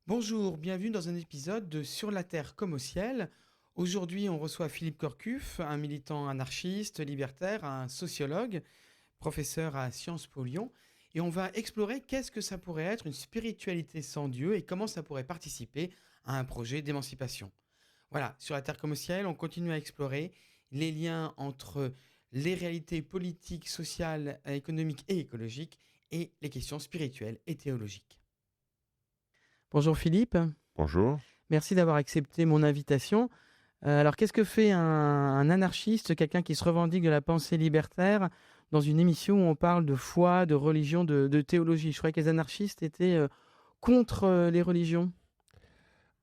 Bonjour, bienvenue dans un épisode de Sur la Terre comme au ciel. Aujourd'hui, on reçoit Philippe Corcuff, un militant anarchiste, libertaire, un sociologue, professeur à Sciences Po Lyon. Et on va explorer qu'est-ce que ça pourrait être une spiritualité sans Dieu et comment ça pourrait participer à un projet d'émancipation. Voilà, sur la Terre comme au ciel, on continue à explorer les liens entre les réalités politiques, sociales, économiques et écologiques et les questions spirituelles et théologiques. Bonjour Philippe. Bonjour. Merci d'avoir accepté mon invitation. Alors, qu'est-ce que fait un anarchiste, quelqu'un qui se revendique de la pensée libertaire, dans une émission où on parle de foi, de religion, de théologie? Je croyais que les anarchistes étaient contre les religions.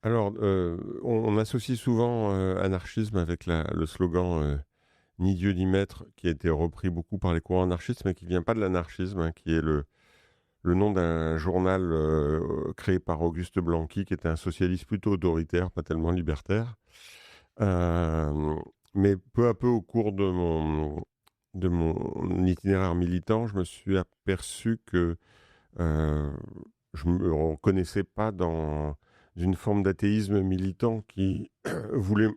Alors, on associe souvent anarchisme avec le slogan ni Dieu ni maître, qui a été repris beaucoup par les courants anarchistes, mais qui vient pas de l'anarchisme, hein, qui est le nom d'un journal créé par Auguste Blanqui, qui était un socialiste plutôt autoritaire, pas tellement libertaire. Euh, mais peu à peu, au cours de mon itinéraire militant, je me suis aperçu que euh, je me reconnaissais pas dans une forme d'athéisme militant qui voulait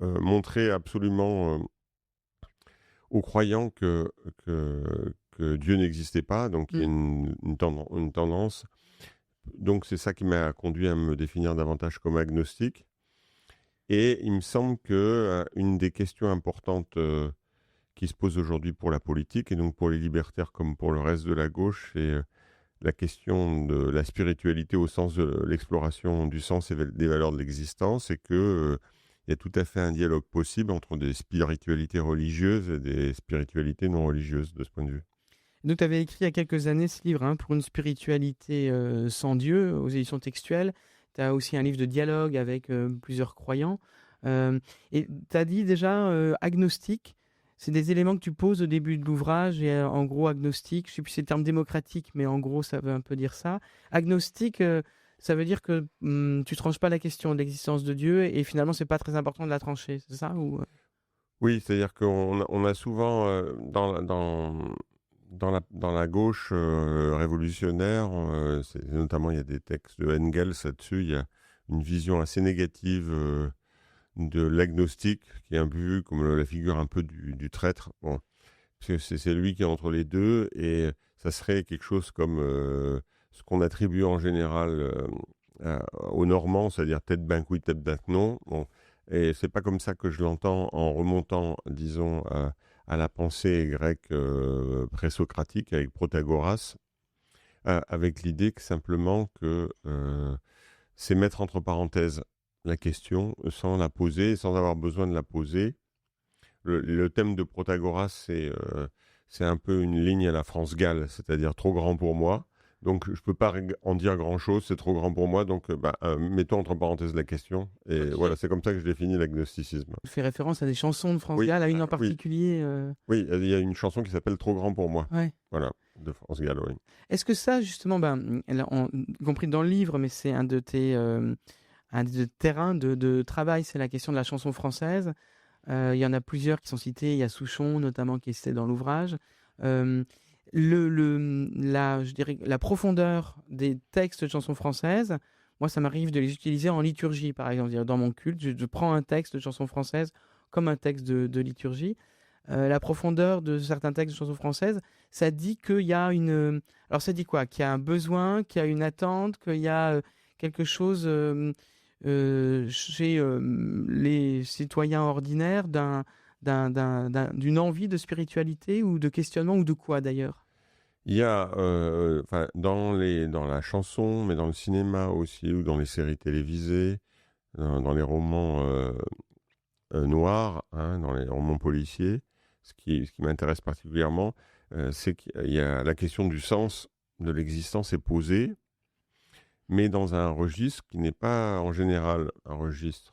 montrer absolument aux croyants que Dieu n'existait pas, donc il y a Mm. une tendance. Donc c'est ça qui m'a conduit à me définir davantage comme agnostique. Et il me semble que une des questions importantes qui se posent aujourd'hui pour la politique, et donc pour les libertaires comme pour le reste de la gauche, c'est la question de la spiritualité au sens de l'exploration du sens et des valeurs de l'existence, et que il y a tout à fait un dialogue possible entre des spiritualités religieuses et des spiritualités non religieuses de ce point de vue. Donc, tu avais écrit il y a quelques années ce livre, hein, Pour une spiritualité sans Dieu, aux éditions textuelles. Tu as aussi un livre de dialogue avec plusieurs croyants. Et tu as dit déjà agnostique. C'est des éléments que tu poses au début de l'ouvrage. Et en gros, agnostique, je ne sais plus si c'est le terme démocratique, mais en gros, ça veut un peu dire ça. Agnostique, ça veut dire que tu tranches pas la question de l'existence de Dieu et finalement, c'est pas très important de la trancher. C'est ça ou... Oui, c'est-à-dire qu'on a souvent dans la gauche révolutionnaire, notamment il y a des textes de Engels là-dessus, il y a une vision assez négative de l'agnostique, qui est un peu vu comme la figure un peu du traître. Bon, parce que c'est lui qui est entre les deux, et ça serait quelque chose comme ce qu'on attribue en général aux Normands, c'est-à-dire tête ben oui, tête ben non. Bon, et c'est pas comme ça que je l'entends en remontant, disons, à la pensée grecque présocratique avec Protagoras, avec l'idée que simplement que c'est mettre entre parenthèses la question sans la poser, sans avoir besoin de la poser. Le thème de Protagoras, c'est un peu une ligne à la France-Gall, c'est-à-dire trop grand pour moi. Donc, je ne peux pas en dire grand-chose, c'est trop grand pour moi. Donc, mettons entre parenthèses la question. Et Ok. voilà, c'est comme ça que je définis l'agnosticisme. Tu fais référence à des chansons de France Oui, Gall, à une en oui, particulier. oui, il y a une chanson qui s'appelle Trop grand pour moi. Ouais. Voilà, de France Gall, oui. Est-ce que ça, justement, y compris dans le livre, mais c'est un de terrains de travail, c'est la question de la chanson française. Il y en a plusieurs qui sont cités. Il y a Souchon, notamment, qui est cité dans l'ouvrage. Euh, je dirais, la profondeur des textes de chansons françaises, moi, ça m'arrive de les utiliser en liturgie, par exemple. C'est-à-dire, dans mon culte, je prends un texte de chanson française comme un texte de liturgie. La profondeur de certains textes de chansons françaises, ça dit qu'il y a une... Alors ça dit quoi? Qu'il y a un besoin, qu'il y a une attente, qu'il y a quelque chose chez les citoyens ordinaires d'une envie de spiritualité ou de questionnement ou de quoi d'ailleurs? Il y a, enfin, dans la chanson, mais dans le cinéma aussi, ou dans les séries télévisées, dans les romans noirs, hein, dans les romans policiers, ce qui m'intéresse particulièrement, c'est qu'il y a la question du sens de l'existence est posée, mais dans un registre qui n'est pas en général un registre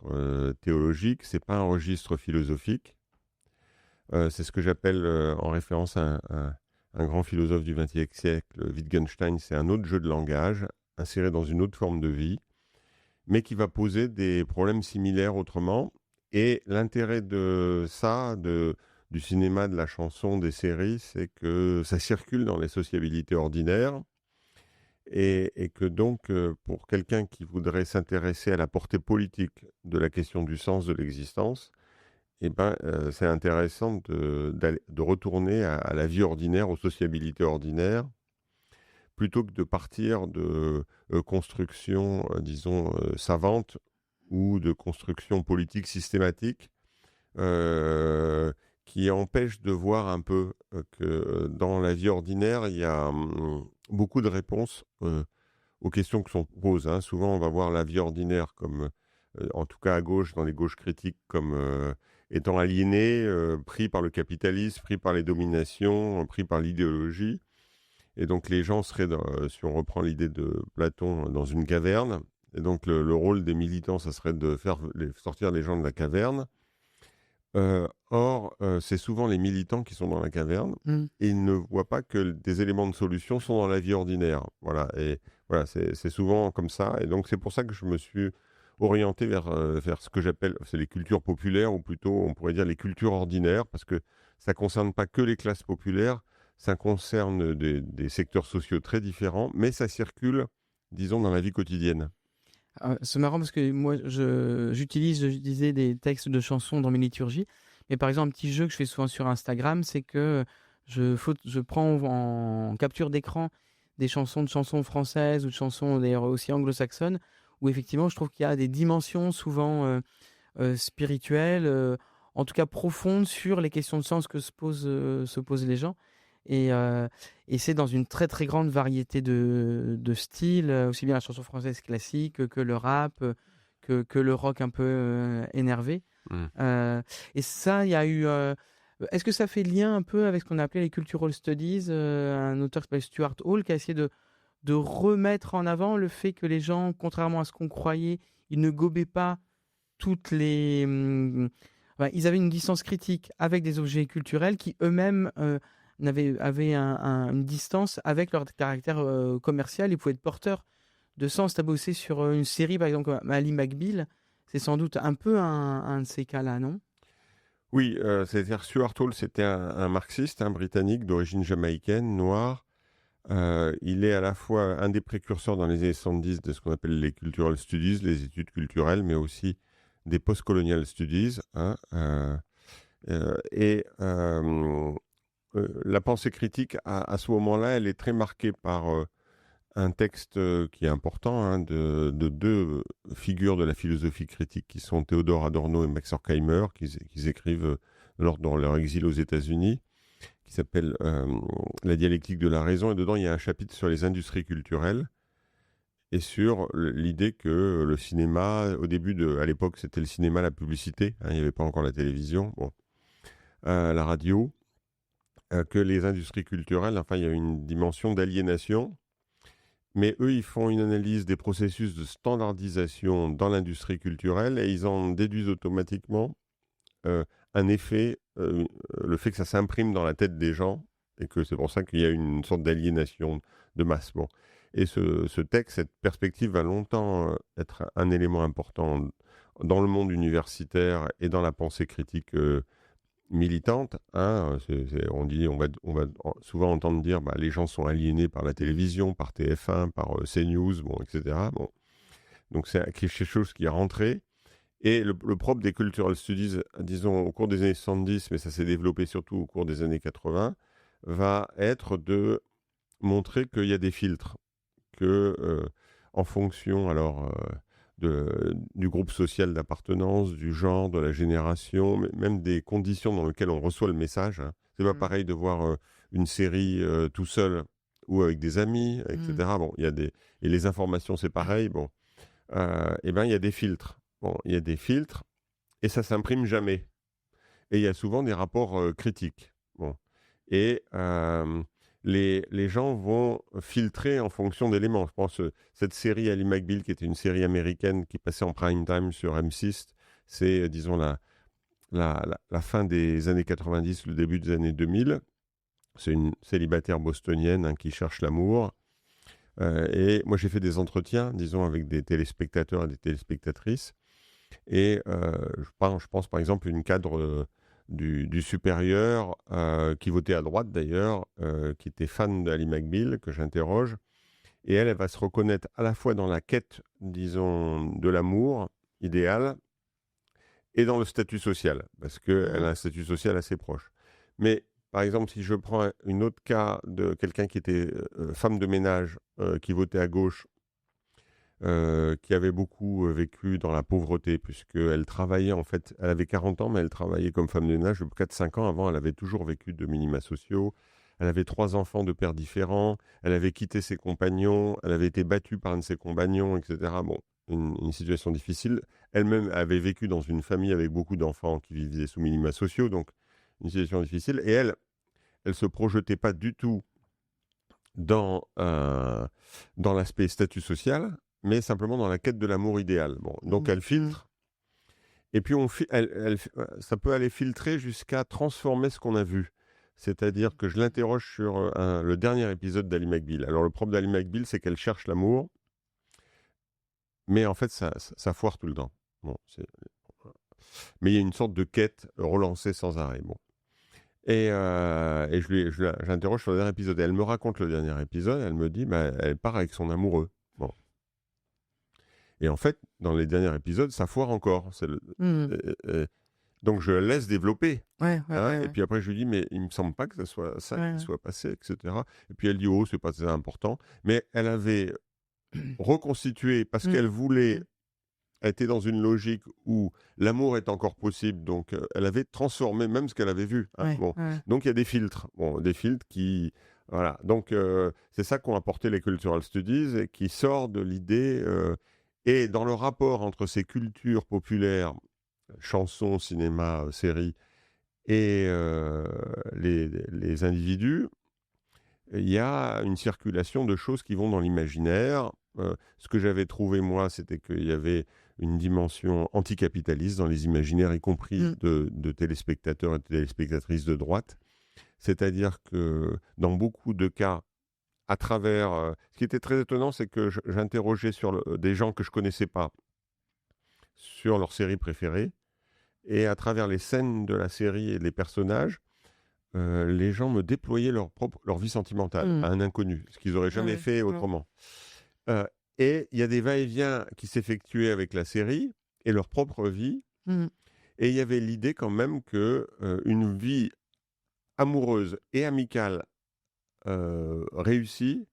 théologique, c'est pas un registre philosophique. C'est ce que j'appelle, en référence à un grand philosophe du XXe siècle, Wittgenstein, c'est un autre jeu de langage, inséré dans une autre forme de vie, mais qui va poser des problèmes similaires autrement. Et l'intérêt de ça, du cinéma, de la chanson, des séries, c'est que ça circule dans les sociabilités ordinaires et que donc, pour quelqu'un qui voudrait s'intéresser à la portée politique de la question du sens de l'existence, eh ben, c'est intéressant de retourner à la vie ordinaire, aux sociabilités ordinaires, plutôt que de partir de constructions, disons, savantes ou de constructions politiques systématiques qui empêchent de voir un peu que dans la vie ordinaire, il y a beaucoup de réponses aux questions que l'on pose. Hein. Souvent, on va voir la vie ordinaire comme, en tout cas à gauche, dans les gauches critiques, comme étant aliénée, pris par le capitalisme, pris par les dominations, pris par l'idéologie. Et donc les gens seraient, si on reprend l'idée de Platon, dans une caverne. Et donc le rôle des militants, ça serait de faire sortir les gens de la caverne. Or, c'est souvent les militants qui sont dans la caverne et ils ne voient pas que des éléments de solution sont dans la vie ordinaire. Voilà, et voilà, c'est souvent comme ça. Et donc c'est pour ça que je me suis orienté vers ce que j'appelle, c'est les cultures populaires, ou plutôt on pourrait dire les cultures ordinaires, parce que ça ne concerne pas que les classes populaires, ça concerne des secteurs sociaux très différents, mais ça circule, disons, dans la vie quotidienne. C'est marrant parce que moi, j'utilise, je disais, des textes de chansons dans mes liturgies. Mais par exemple, un petit jeu que je fais souvent sur Instagram, c'est que je prends en capture d'écran des chansons françaises ou de chansons d'ailleurs aussi anglo-saxonnes, où effectivement, je trouve qu'il y a des dimensions souvent spirituelles, en tout cas profondes, sur les questions de sens que se posent les gens. Et c'est dans une très très grande variété de styles, aussi bien la chanson française classique que le rap, que le rock un peu énervé. Et ça, il y a eu. Est-ce que ça fait lien un peu avec ce qu'on appelait les cultural studies, un auteur qui s'appelle Stuart Hall qui a essayé de remettre en avant le fait que les gens, contrairement à ce qu'on croyait, ils ne gobaient pas toutes les. Ils avaient une distance critique avec des objets culturels qui eux-mêmes avaient une distance avec leur caractère commercial. Ils pouvaient être porteurs de sens. Tu as bossé sur une série, par exemple, comme Ali McBeal. C'est sans doute un peu un de ces cas-là, non? Oui, c'est-à-dire Stuart Hall, c'était un marxiste, un britannique d'origine jamaïcaine, noir. Il est à la fois un des précurseurs dans les années 70 de ce qu'on appelle les cultural studies, les études culturelles, mais aussi des post-colonial studies. Hein, la pensée critique, à ce moment-là, elle est très marquée par un texte qui est important, hein, de deux figures de la philosophie critique qui sont Théodore Adorno et Max Horkheimer, qui écrivent dans leur exil aux États-Unis, qui s'appelle La dialectique de la raison. Et dedans, il y a un chapitre sur les industries culturelles et sur l'idée que le cinéma, à l'époque, c'était le cinéma, la publicité, hein, il n'y avait pas encore la télévision, la radio, que les industries culturelles, enfin, il y a une dimension d'aliénation. Mais eux, ils font une analyse des processus de standardisation dans l'industrie culturelle et ils en déduisent automatiquement un effet, le fait que ça s'imprime dans la tête des gens et que c'est pour ça qu'il y a une sorte d'aliénation de masse. Bon. Et ce texte, cette perspective va longtemps être un élément important dans le monde universitaire et dans la pensée critique militante. Hein, on va souvent entendre dire les gens sont aliénés par la télévision, par TF1, par CNews, etc. Bon. Donc c'est quelque chose qui est rentré. Et le propre des cultural studies, disons au cours des années 70, mais ça s'est développé surtout au cours des années 80, va être de montrer qu'il y a des filtres, que en fonction du groupe social d'appartenance, du genre, de la génération, même des conditions dans lesquelles on reçoit le message. Hein. C'est pas pareil de voir une série tout seul ou avec des amis, etc. Bon, et les informations, c'est pareil. Bon, et ben il y a des filtres. Bon, il y a des filtres et ça s'imprime jamais. Et il y a souvent des rapports critiques. Bon, et les gens vont filtrer en fonction d'éléments. Je pense cette série Ali McBeal, qui était une série américaine qui passait en prime time sur M6, c'est, disons, la fin des années 90, le début des années 2000. C'est une célibataire bostonienne, hein, qui cherche l'amour. Et moi, j'ai fait des entretiens, disons, avec des téléspectateurs et des téléspectatrices. Et je pense, par exemple, une cadre du supérieur, qui votait à droite d'ailleurs, qui était fan d'Ali McBeal, que j'interroge. Et elle va se reconnaître à la fois dans la quête, disons, de l'amour idéal et dans le statut social, parce qu'elle a un statut social assez proche. Mais par exemple, si je prends un autre cas de quelqu'un qui était femme de ménage, qui votait à gauche, qui avait beaucoup vécu dans la pauvreté, puisqu'elle travaillait, en fait, elle avait 40 ans, mais elle travaillait comme femme de ménage depuis 4-5 ans. Avant, elle avait toujours vécu de minima sociaux. Elle avait 3 enfants de pères différents. Elle avait quitté ses compagnons. Elle avait été battue par un de ses compagnons, etc. Bon, une situation difficile. Elle-même avait vécu dans une famille avec beaucoup d'enfants qui vivaient sous minima sociaux, donc une situation difficile. Et elle se projetait pas du tout dans l'aspect statut social, mais simplement dans la quête de l'amour idéal. Bon, donc elle filtre, et puis ça peut aller filtrer jusqu'à transformer ce qu'on a vu. C'est-à-dire que je l'interroge sur le dernier épisode d'Ally McBeal. Alors le propre d'Ally McBeal, c'est qu'elle cherche l'amour, mais en fait, ça foire tout le temps. Bon, mais il y a une sorte de quête relancée sans arrêt. Bon. Et je l'interroge sur le dernier épisode. Et elle me raconte le dernier épisode. Elle me dit, elle part avec son amoureux. Bon. Et en fait, dans les derniers épisodes, ça foire encore. Donc je la laisse développer. Ouais. Et puis après, je lui dis, mais il me semble pas que ce soit ça qui soit passé, etc. Et puis elle dit, oh, c'est pas très important. Mais elle avait reconstitué parce qu'elle voulait. Elle était dans une logique où l'amour est encore possible, donc elle avait transformé même ce qu'elle avait vu. Donc il y a des filtres, des filtres qui, voilà. Donc c'est ça qu'ont apporté les cultural studies et qui sort de l'idée et dans le rapport entre ces cultures populaires, chansons, cinéma, séries et les individus, il y a une circulation de choses qui vont dans l'imaginaire. Ce que j'avais trouvé, moi, c'était qu'il y avait une dimension anticapitaliste dans les imaginaires, y compris de téléspectateurs et de téléspectatrices de droite. C'est-à-dire que dans beaucoup de cas, à travers... ce qui était très étonnant, c'est que j'interrogeais sur des gens que je ne connaissais pas sur leur série préférée. Et à travers les scènes de la série et les personnages, les gens me déployaient leur vie sentimentale à un inconnu, ce qu'ils n'auraient jamais fait autrement. Et il y a des va-et-vient qui s'effectuaient avec la série et leur propre vie. Et il y avait l'idée quand même qu'une vie amoureuse et amicale réussie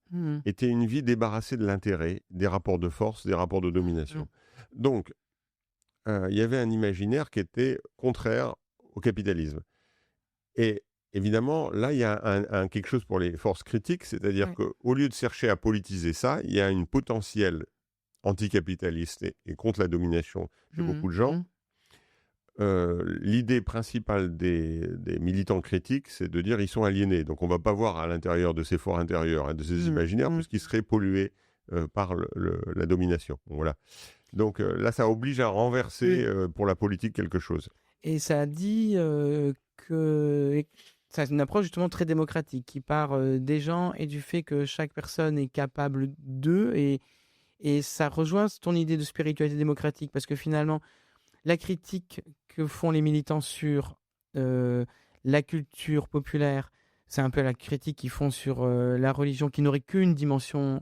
était une vie débarrassée de l'intérêt, des rapports de force, des rapports de domination. Donc, il y avait un imaginaire qui était contraire au capitalisme. Et évidemment, là, il y a quelque chose pour les forces critiques, c'est-à-dire qu'au lieu de chercher à politiser ça, il y a une potentielle anticapitaliste et contre la domination chez beaucoup de gens. L'idée principale des militants critiques, c'est de dire qu'ils sont aliénés. Donc on ne va pas voir à l'intérieur de ces forts intérieurs et de ces imaginaires, puisqu'ils seraient pollués par la domination. Voilà. Donc là, ça oblige à renverser pour la politique quelque chose. Et ça dit que c'est une approche justement très démocratique qui part des gens et du fait que chaque personne est capable d'eux. Et ça rejoint ton idée de spiritualité démocratique parce que finalement, la critique que font les militants sur la culture populaire, c'est un peu la critique qu'ils font sur la religion qui n'aurait qu'une dimension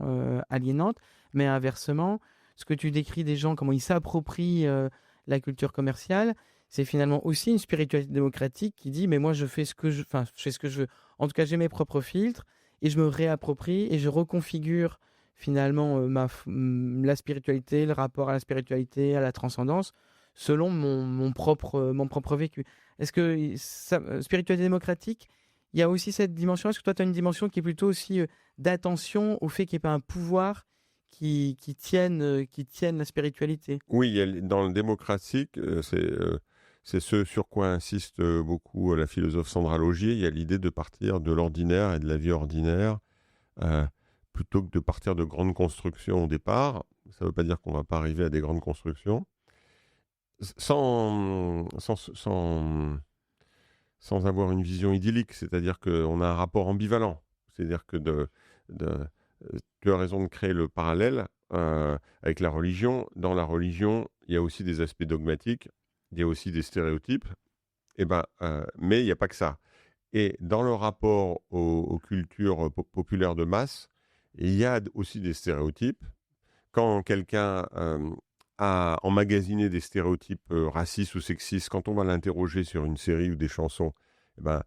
aliénante. Mais inversement, ce que tu décris des gens, comment ils s'approprient la culture commerciale, c'est finalement aussi une spiritualité démocratique qui dit mais moi je fais ce que je veux. En tout cas, j'ai mes propres filtres et je me réapproprie et je reconfigure finalement la spiritualité, le rapport à la spiritualité, à la transcendance selon mon propre vécu. Est-ce que spiritualité démocratique, il y a aussi cette dimension? Est-ce que toi tu as une dimension qui est plutôt aussi d'attention au fait qu'il n'y ait pas un pouvoir qui tienne la spiritualité? Oui, dans le démocratique, c'est ce sur quoi insiste beaucoup la philosophe Sandra Laugier. Il y a l'idée de partir de l'ordinaire et de la vie ordinaire plutôt que de partir de grandes constructions au départ. Ça ne veut pas dire qu'on ne va pas arriver à des grandes constructions. Sans avoir une vision idyllique, c'est-à-dire qu'on a un rapport ambivalent. C'est-à-dire que tu as raison de créer le parallèle avec la religion. Dans la religion, il y a aussi des aspects dogmatiques, il y a aussi des stéréotypes, mais il n'y a pas que ça. Et dans le rapport aux cultures populaires de masse, Et il y a aussi des stéréotypes. Quand quelqu'un a emmagasiné des stéréotypes racistes ou sexistes, quand on va l'interroger sur une série ou des chansons, eh ben,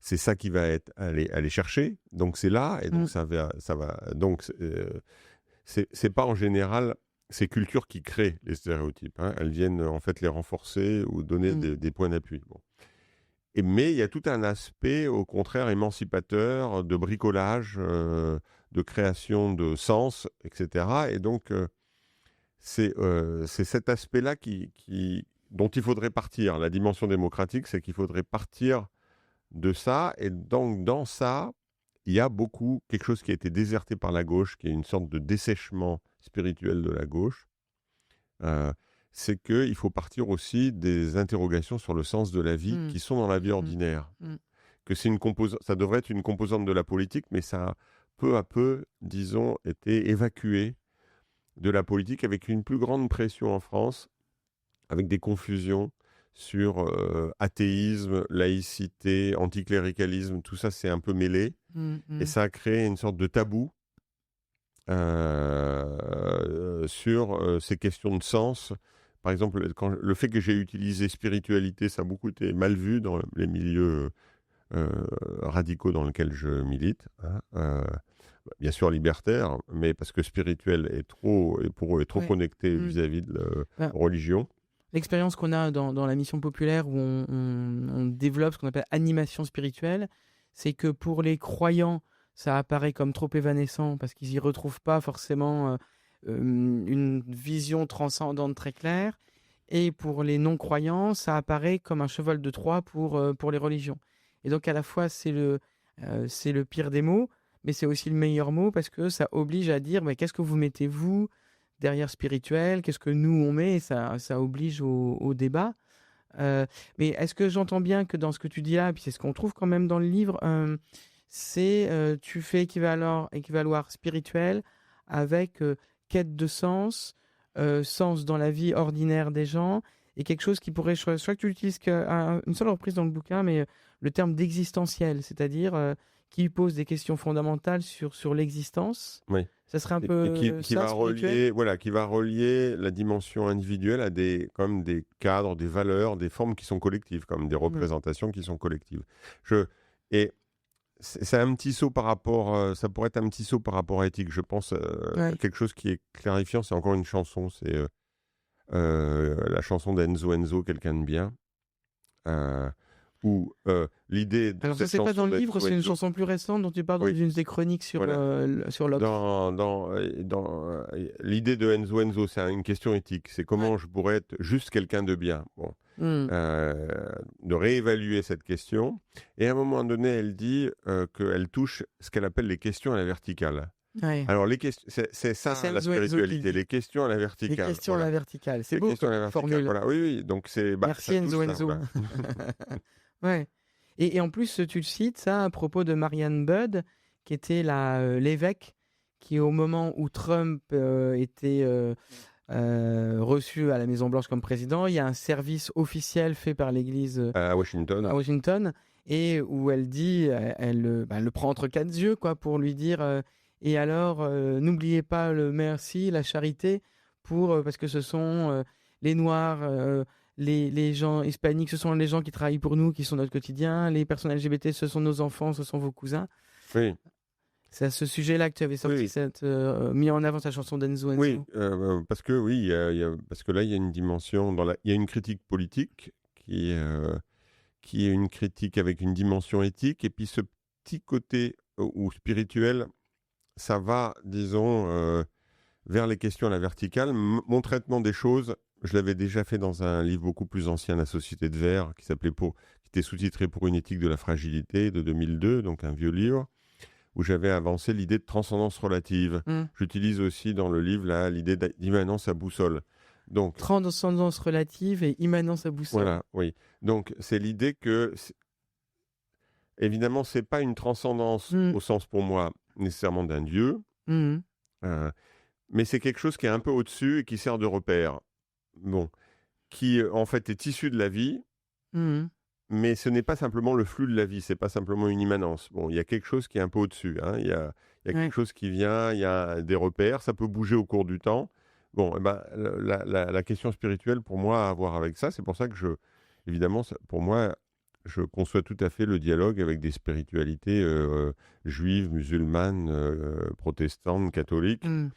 c'est ça qui va aller chercher. Donc c'est là, et donc Mm. ça va. Donc c'est pas en général ces cultures qui créent les stéréotypes, hein. Elles viennent en fait les renforcer ou donner Mm. des points d'appui. Bon. Mais il y a tout un aspect, au contraire, émancipateur, de bricolage, de création de sens, etc. Et donc, c'est cet aspect-là dont il faudrait partir. La dimension démocratique, c'est qu'il faudrait partir de ça. Et donc, dans ça, il y a quelque chose qui a été déserté par la gauche, qui est une sorte de dessèchement spirituel de la gauche. Euh, c'est qu'il faut partir aussi des interrogations sur le sens de la vie Mm. qui sont dans la vie Mm. ordinaire. Mm. Que ça devrait être une composante de la politique, mais ça a peu à peu, disons, été évacué de la politique avec une plus grande pression en France, avec des confusions sur athéisme, laïcité, anticléricalisme, tout ça c'est un peu mêlé, Mm. et Mm. ça a créé une sorte de tabou sur ces questions de sens. Par exemple, le fait que j'ai utilisé spiritualité, ça a beaucoup été mal vu dans les milieux radicaux dans lesquels je milite, hein. Bien sûr libertaire, mais parce que spirituel et pour eux est trop Ouais. connecté Mm. vis-à-vis de la Ben, religion. l'expérience qu'on a dans la mission populaire où on développe ce qu'on appelle animation spirituelle, c'est que pour les croyants, ça apparaît comme trop évanescent parce qu'ils n'y retrouvent pas forcément une vision transcendante très claire. Et pour les non-croyants, ça apparaît comme un cheval de Troie pour les religions. Et donc à la fois, c'est le pire des mots, mais c'est aussi le meilleur mot parce que ça oblige à dire mais qu'est-ce que vous mettez vous derrière spirituel, qu'est-ce que nous on met, et ça oblige au débat. Mais est-ce que j'entends bien que dans ce que tu dis là, et puis c'est ce qu'on trouve quand même dans le livre, tu fais équivaloir spirituel avec quête de sens, sens dans la vie ordinaire des gens, et quelque chose qui pourrait, je crois que tu utilises une seule reprise dans le bouquin, mais le terme d'existentiel, c'est-à-dire qui pose des questions fondamentales sur l'existence. Oui. Ça serait un Et peu qui ça, va spirituel. qui va relier la dimension individuelle à comme des cadres, des valeurs, des formes qui sont collectives, comme des Mm. représentations qui sont collectives. Et c'est un petit saut par rapport, ça pourrait être un petit saut par rapport à éthique. Je pense Ouais. quelque chose qui est clarifiant, c'est encore une chanson, c'est la chanson d'Enzo Enzo, Quelqu'un de bien, euh, où l'idée de Alors ça, cette c'est pas dans chanson le livre, d'Enzo c'est une Enzo, chanson plus récente dont tu parles dans oui, une des chroniques voilà. sur l'Obs. L'idée de Enzo Enzo, c'est une question éthique. C'est Ouais. comment je pourrais être juste quelqu'un de bien. Bon. Mm. Euh, de réévaluer cette question. Et à un moment donné, elle dit qu'elle touche ce qu'elle appelle les questions à la verticale. Ouais. Alors, c'est Ça, ça c'est la Enzo Enzo qui le spiritualité, dit. les questions à la Les verticale. questions à Voilà. la verticale. C'est Les beau questions à comme la verticale. formule. Voilà, oui, oui. Donc, Merci ça touche Enzo ça, Enzo. voilà. Ouais. Et en plus, tu le cites ça à propos de Marianne Budd, qui était l'évêque, qui au moment où Trump était reçu à la Maison-Blanche comme président, il y a un service officiel fait par l'Église À à Washington. Washington, et où elle dit, elle le prend entre quatre yeux, quoi, pour lui dire, et alors, n'oubliez pas le merci, la charité, parce que ce sont les Noirs, les gens hispaniques, ce sont les gens qui travaillent pour nous, qui sont notre quotidien, les personnes LGBT, ce sont nos enfants, ce sont vos cousins. Oui, C'est à ce sujet-là que tu avais sorti oui, mis en avant ta chanson d'Enzo oui. Enzo. Parce que oui, parce que là, il y a une dimension il y a une critique politique qui est une critique avec une dimension éthique, et puis ce petit côté ou spirituel, ça va, disons, vers les questions à la verticale. Mon traitement des choses, je l'avais déjà fait dans un livre beaucoup plus ancien, La Société de Verre, qui était sous-titré Pour une éthique de la fragilité de 2002, donc un vieux livre, où j'avais avancé l'idée de transcendance relative. Hmm. J'utilise aussi dans le livre là l'idée d'immanence à boussole. Donc, Transcendance relative et immanence à boussole. voilà, oui. Donc, c'est l'idée que, évidemment, c'est pas une transcendance Hmm. au sens pour moi nécessairement d'un dieu, Hmm. mais c'est quelque chose qui est un peu au-dessus et qui sert de repère. Bon, qui en fait est issu de la vie, Hmm. mais ce n'est pas simplement le flux de la vie, c'est pas simplement une immanence. Bon, il y a quelque chose qui est un peu au-dessus, hein. Il Il y a Ouais. quelque chose qui vient, il y a des repères, ça peut bouger au cours du temps. Bon, eh ben, la question spirituelle, pour moi, a à voir avec ça. C'est pour ça que évidemment, pour moi, je conçois tout à fait le dialogue avec des spiritualités juives, musulmanes, protestantes, catholiques, Mmh.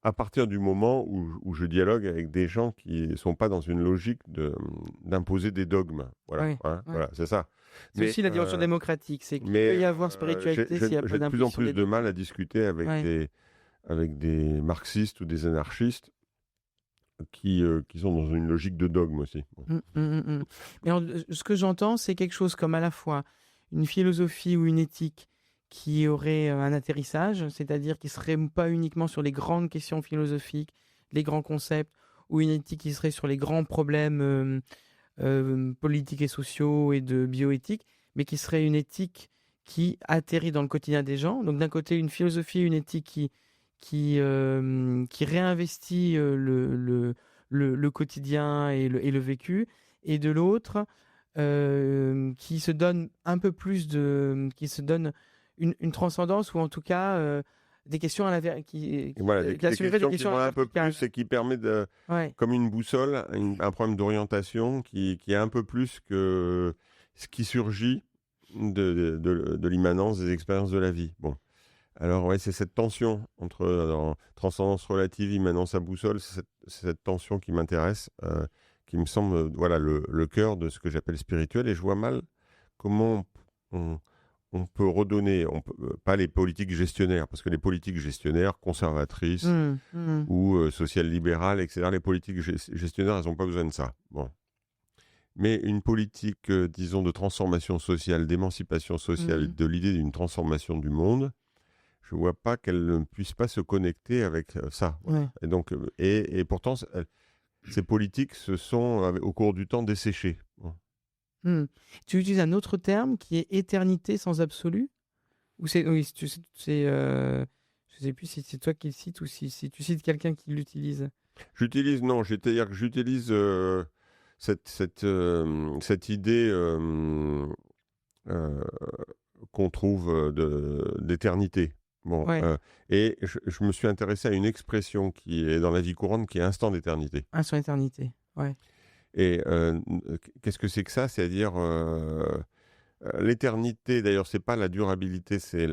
à partir du moment où je dialogue avec des gens qui ne sont pas dans une logique d'imposer des dogmes. Voilà, Ouais, hein, ouais. voilà, c'est ça. C'est Mais, aussi la dimension euh, démocratique, c'est qu'il peut mais y avoir j'ai spiritualité j'ai- s'il y a pas j'ai de plus en d'imposition plus des de mal dogmes. à discuter Ouais. avec des marxistes ou des anarchistes qui sont dans une logique de dogme aussi. Bon. Mmh, mmh, mmh, mmh. Mais alors, ce que j'entends, c'est quelque chose comme à la fois une philosophie ou une éthique qui aurait, un atterrissage, c'est-à-dire qui serait pas uniquement sur les grandes questions philosophiques, les grands concepts, ou une éthique qui serait sur les grands problèmes, politiques et sociaux et de bioéthique, mais qui serait une éthique qui atterrit dans le quotidien des gens. Donc d'un côté, une philosophie, une éthique qui réinvestit le quotidien et le vécu, et de l'autre, qui se donne un peu plus qui se donne une transcendance, ou en tout cas des questions à la Et voilà, qui des assumerait des questions qui questions vont un peu verticales. plus et qui permet de, Ouais. comme une boussole, un problème d'orientation qui est un peu plus que ce qui surgit de l'immanence des expériences de la vie. Bon. Alors, ouais, c'est cette tension entre transcendance relative, immanence à boussole, c'est cette tension qui m'intéresse, qui me semble, voilà, le cœur de ce que j'appelle spirituel. Et je vois mal comment on, on peut redonner, pas les politiques gestionnaires, parce que les politiques gestionnaires, conservatrices Mmh, mmh, ou social-libérales, etc., les politiques gestionnaires, elles n'ont pas besoin de ça. Bon. Mais une politique, disons, de transformation sociale, d'émancipation sociale, mmh. de l'idée d'une transformation du monde, je vois pas qu'elle ne puisse pas se connecter avec ça. Voilà. Ouais. Et donc, et pourtant, ces politiques se sont, au cours du temps, desséchées. Bon. Mmh. Tu utilises un autre terme qui est éternité sans absolu? Ou c'est oui, je sais plus si c'est toi qui le cites ou si tu cites quelqu'un qui l'utilise? Non, c'est-à-dire que j'utilise cette idée euh, qu'on trouve d'éternité. Bon, Ouais, et je me suis intéressé à une expression qui est dans la vie courante, qui est instant d'éternité. instant éternité. Ouais. Et qu'est-ce que c'est que ça? C'est-à-dire l'éternité, d'ailleurs, c'est pas la durabilité, c'est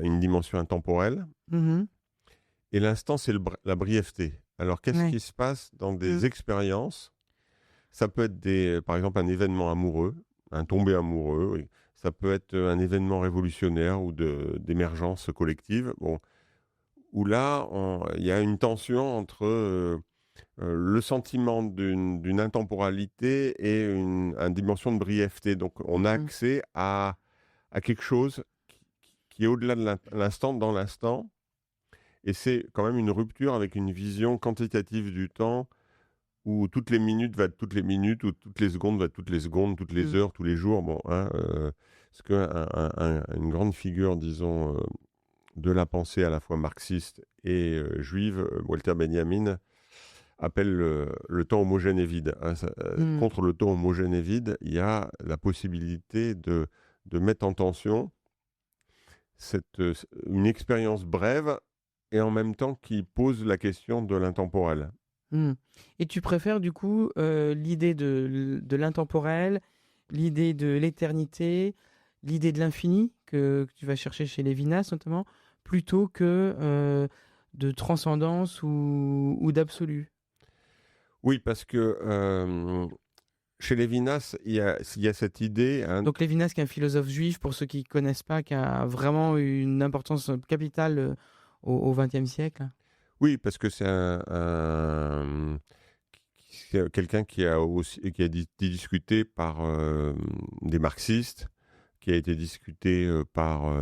une dimension intemporelle. Mmh. Et l'instant, c'est la brièveté. Alors, qu'est-ce Ouais. qui se passe dans Mmh. des expériences? Ça peut être par exemple un événement amoureux, un tombé amoureux. Oui. Ça peut être un événement révolutionnaire ou d'émergence collective. Bon, où là, il y a une tension entre le sentiment d'une intemporalité et une dimension de brièveté. Donc, on a Mmh. accès à quelque chose qui est au-delà de l'instant, dans l'instant. Et c'est quand même une rupture avec une vision quantitative du temps où toutes les minutes va toutes les minutes, où toutes les secondes va toutes les secondes, toutes les Mmh. heures, tous les jours. Bon, hein, parce une grande figure, disons, de la pensée à la fois marxiste et juive, Walter Benjamin, appelle le temps homogène et vide. Hein. Mmh. Contre le temps homogène et vide, il y a la possibilité de mettre en tension une expérience brève et en même temps qui pose la question de l'intemporel. Mmh. Et tu préfères du coup, l'idée de l'intemporel, l'idée de l'éternité, l'idée de l'infini que tu vas chercher chez Lévinas notamment, plutôt que, de transcendance ou d'absolu? Oui, parce que chez Lévinas, il y a cette idée, hein. Donc Lévinas, qui est un philosophe juif, pour ceux qui ne connaissent pas, qui a vraiment eu une importance capitale au XXe siècle. Oui, parce que c'est quelqu'un qui a été discuté par des marxistes, qui a été discuté par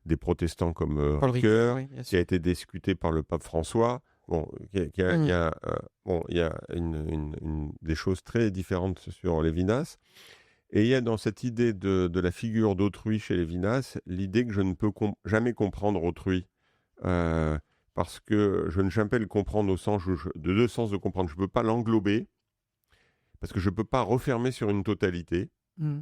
des protestants comme Paul Ricoeur, Ricoeur, oui, bien qui a sûr. été discuté par le pape François. Bon, il y Mmh. a, bon, il y a des choses très différentes sur Lévinas. Et il y a dans cette idée de la figure d'autrui chez Lévinas, l'idée que je ne peux jamais comprendre autrui. Euh, Parce que je ne jamais le comprendre au sens de deux sens de comprendre. Je ne peux pas l'englober, parce que je ne peux pas refermer sur une totalité. Mmh.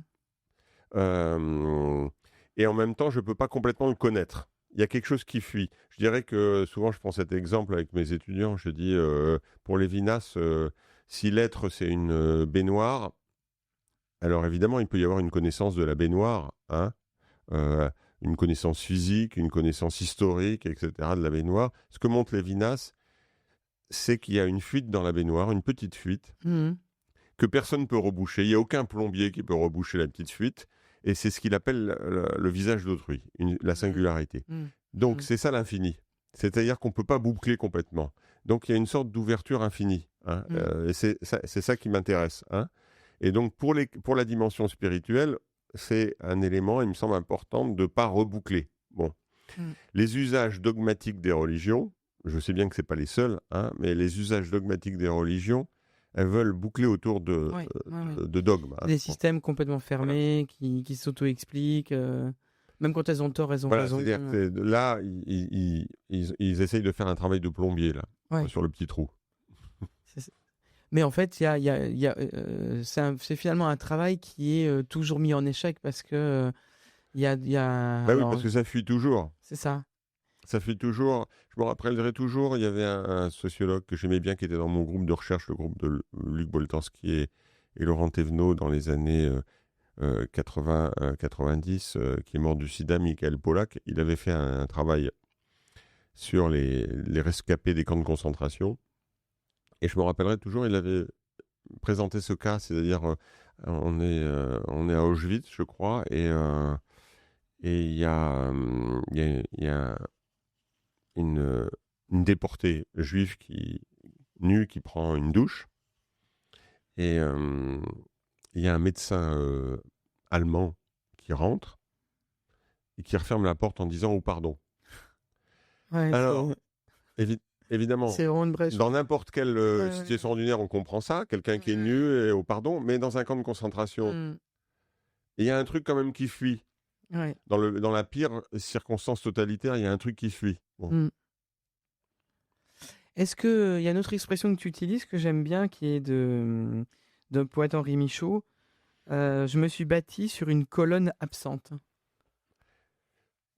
Euh, et en même temps, je ne peux pas complètement le connaître. il y a quelque chose qui fuit. Je dirais que souvent, je prends cet exemple avec mes étudiants. Je dis, pour Lévinas, si l'être, c'est une baignoire, alors évidemment, il peut y avoir une connaissance de la baignoire, hein, euh, une connaissance physique, une connaissance historique, etc. de la baignoire. Ce que montre Lévinas, c'est qu'il y a une fuite dans la baignoire, une petite fuite, Mhm. que personne ne peut reboucher. Il n'y a aucun plombier qui peut reboucher la petite fuite. Et c'est ce qu'il appelle le visage d'autrui, la singularité. Mhm. Donc Mhm. c'est ça l'infini. C'est-à-dire qu'on ne peut pas boucler complètement. Donc il y a une sorte d'ouverture infinie, hein. Mhm. Et c'est ça qui m'intéresse, hein. Et donc pour la dimension spirituelle, c'est un élément, il me semble important, de ne pas reboucler. Bon. Mhm. Les usages dogmatiques des religions, je sais bien que ce n'est pas les seuls, hein, mais les usages dogmatiques des religions, elles veulent boucler autour Ouais, ouais, ouais. de dogmes, hein. Des Bon. systèmes complètement Voilà. fermés qui s'auto-expliquent. Même quand elles ont tort, elles ont Voilà, raison. c'est-à-dire que là, ils essayent de faire un travail de plombier, là, Ouais. sur le petit trou. C'est- Mais en fait, c'est finalement un travail qui est toujours mis en échec parce que il y a Bah oui, parce alors que ça fuit toujours. c'est ça. Ça fuit toujours. Je me rappellerai toujours, il y avait un sociologue que j'aimais bien qui était dans mon groupe de recherche, le groupe de Luc Boltanski et Laurent Thévenot dans les années 80, 90, qui est mort du sida, Michael Pollack. Il avait fait un travail sur les rescapés des camps de concentration. Et je me rappellerai toujours, il avait présenté ce cas, c'est-à-dire on est à Auschwitz, je crois, et il y a une déportée juive nue qui prend une douche. Et il y a un médecin allemand qui rentre et qui referme la porte en disant « Oh, pardon ». Ouais, Alors, évi- évidemment, c'est vraiment une brèche. dans n'importe quelle Ouais, ouais. situation ordinaire, on comprend ça. Quelqu'un qui est nu et au pardon, mais dans un camp de concentration, Mm. il y a un truc quand même qui fuit. Ouais. Dans la pire circonstance totalitaire, il y a un truc qui fuit. Bon. Mm. Est-ce que il y a une autre expression que tu utilises que j'aime bien qui est de poète Henri Michaud. Je me suis bâti sur une colonne absente.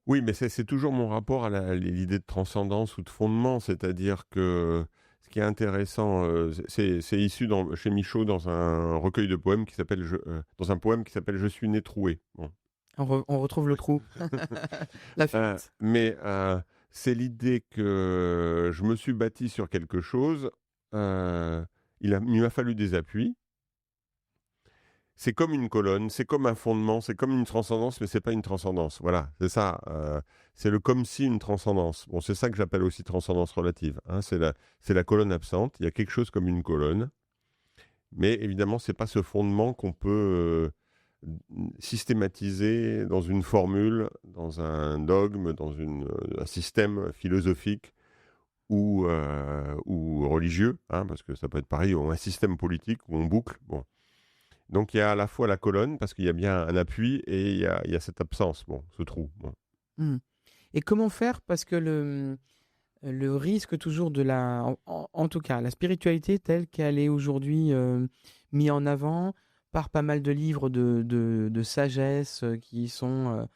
Oui, mais c'est toujours mon rapport à l'idée de transcendance ou de fondement, c'est-à-dire que ce qui est intéressant, c'est issu chez Michaud dans un recueil de poèmes qui s'appelle dans un poème qui s'appelle Je suis né troué. Bon. On retrouve le trou. La fuite. Mais c'est l'idée que je me suis bâti sur quelque chose. Il m'a fallu des appuis. C'est comme une colonne, c'est comme un fondement, c'est comme une transcendance, mais c'est pas une transcendance. Voilà, c'est ça. C'est le comme si une transcendance. Bon, c'est ça que j'appelle aussi transcendance relative, hein. C'est la colonne absente. Il y a quelque chose comme une colonne, mais évidemment, c'est pas ce fondement qu'on peut systématiser dans une formule, dans un dogme, dans un système philosophique ou religieux, hein, parce que ça peut être pareil, ou un système politique où on boucle. Bon. Donc il y a à la fois la colonne, parce qu'il y a bien un appui, et il y a cette absence, bon, ce trou. Bon. Mm. Et comment faire? Parce que le risque toujours en tout cas, la spiritualité telle qu'elle est aujourd'hui mise en avant par pas mal de livres de sagesse qui sont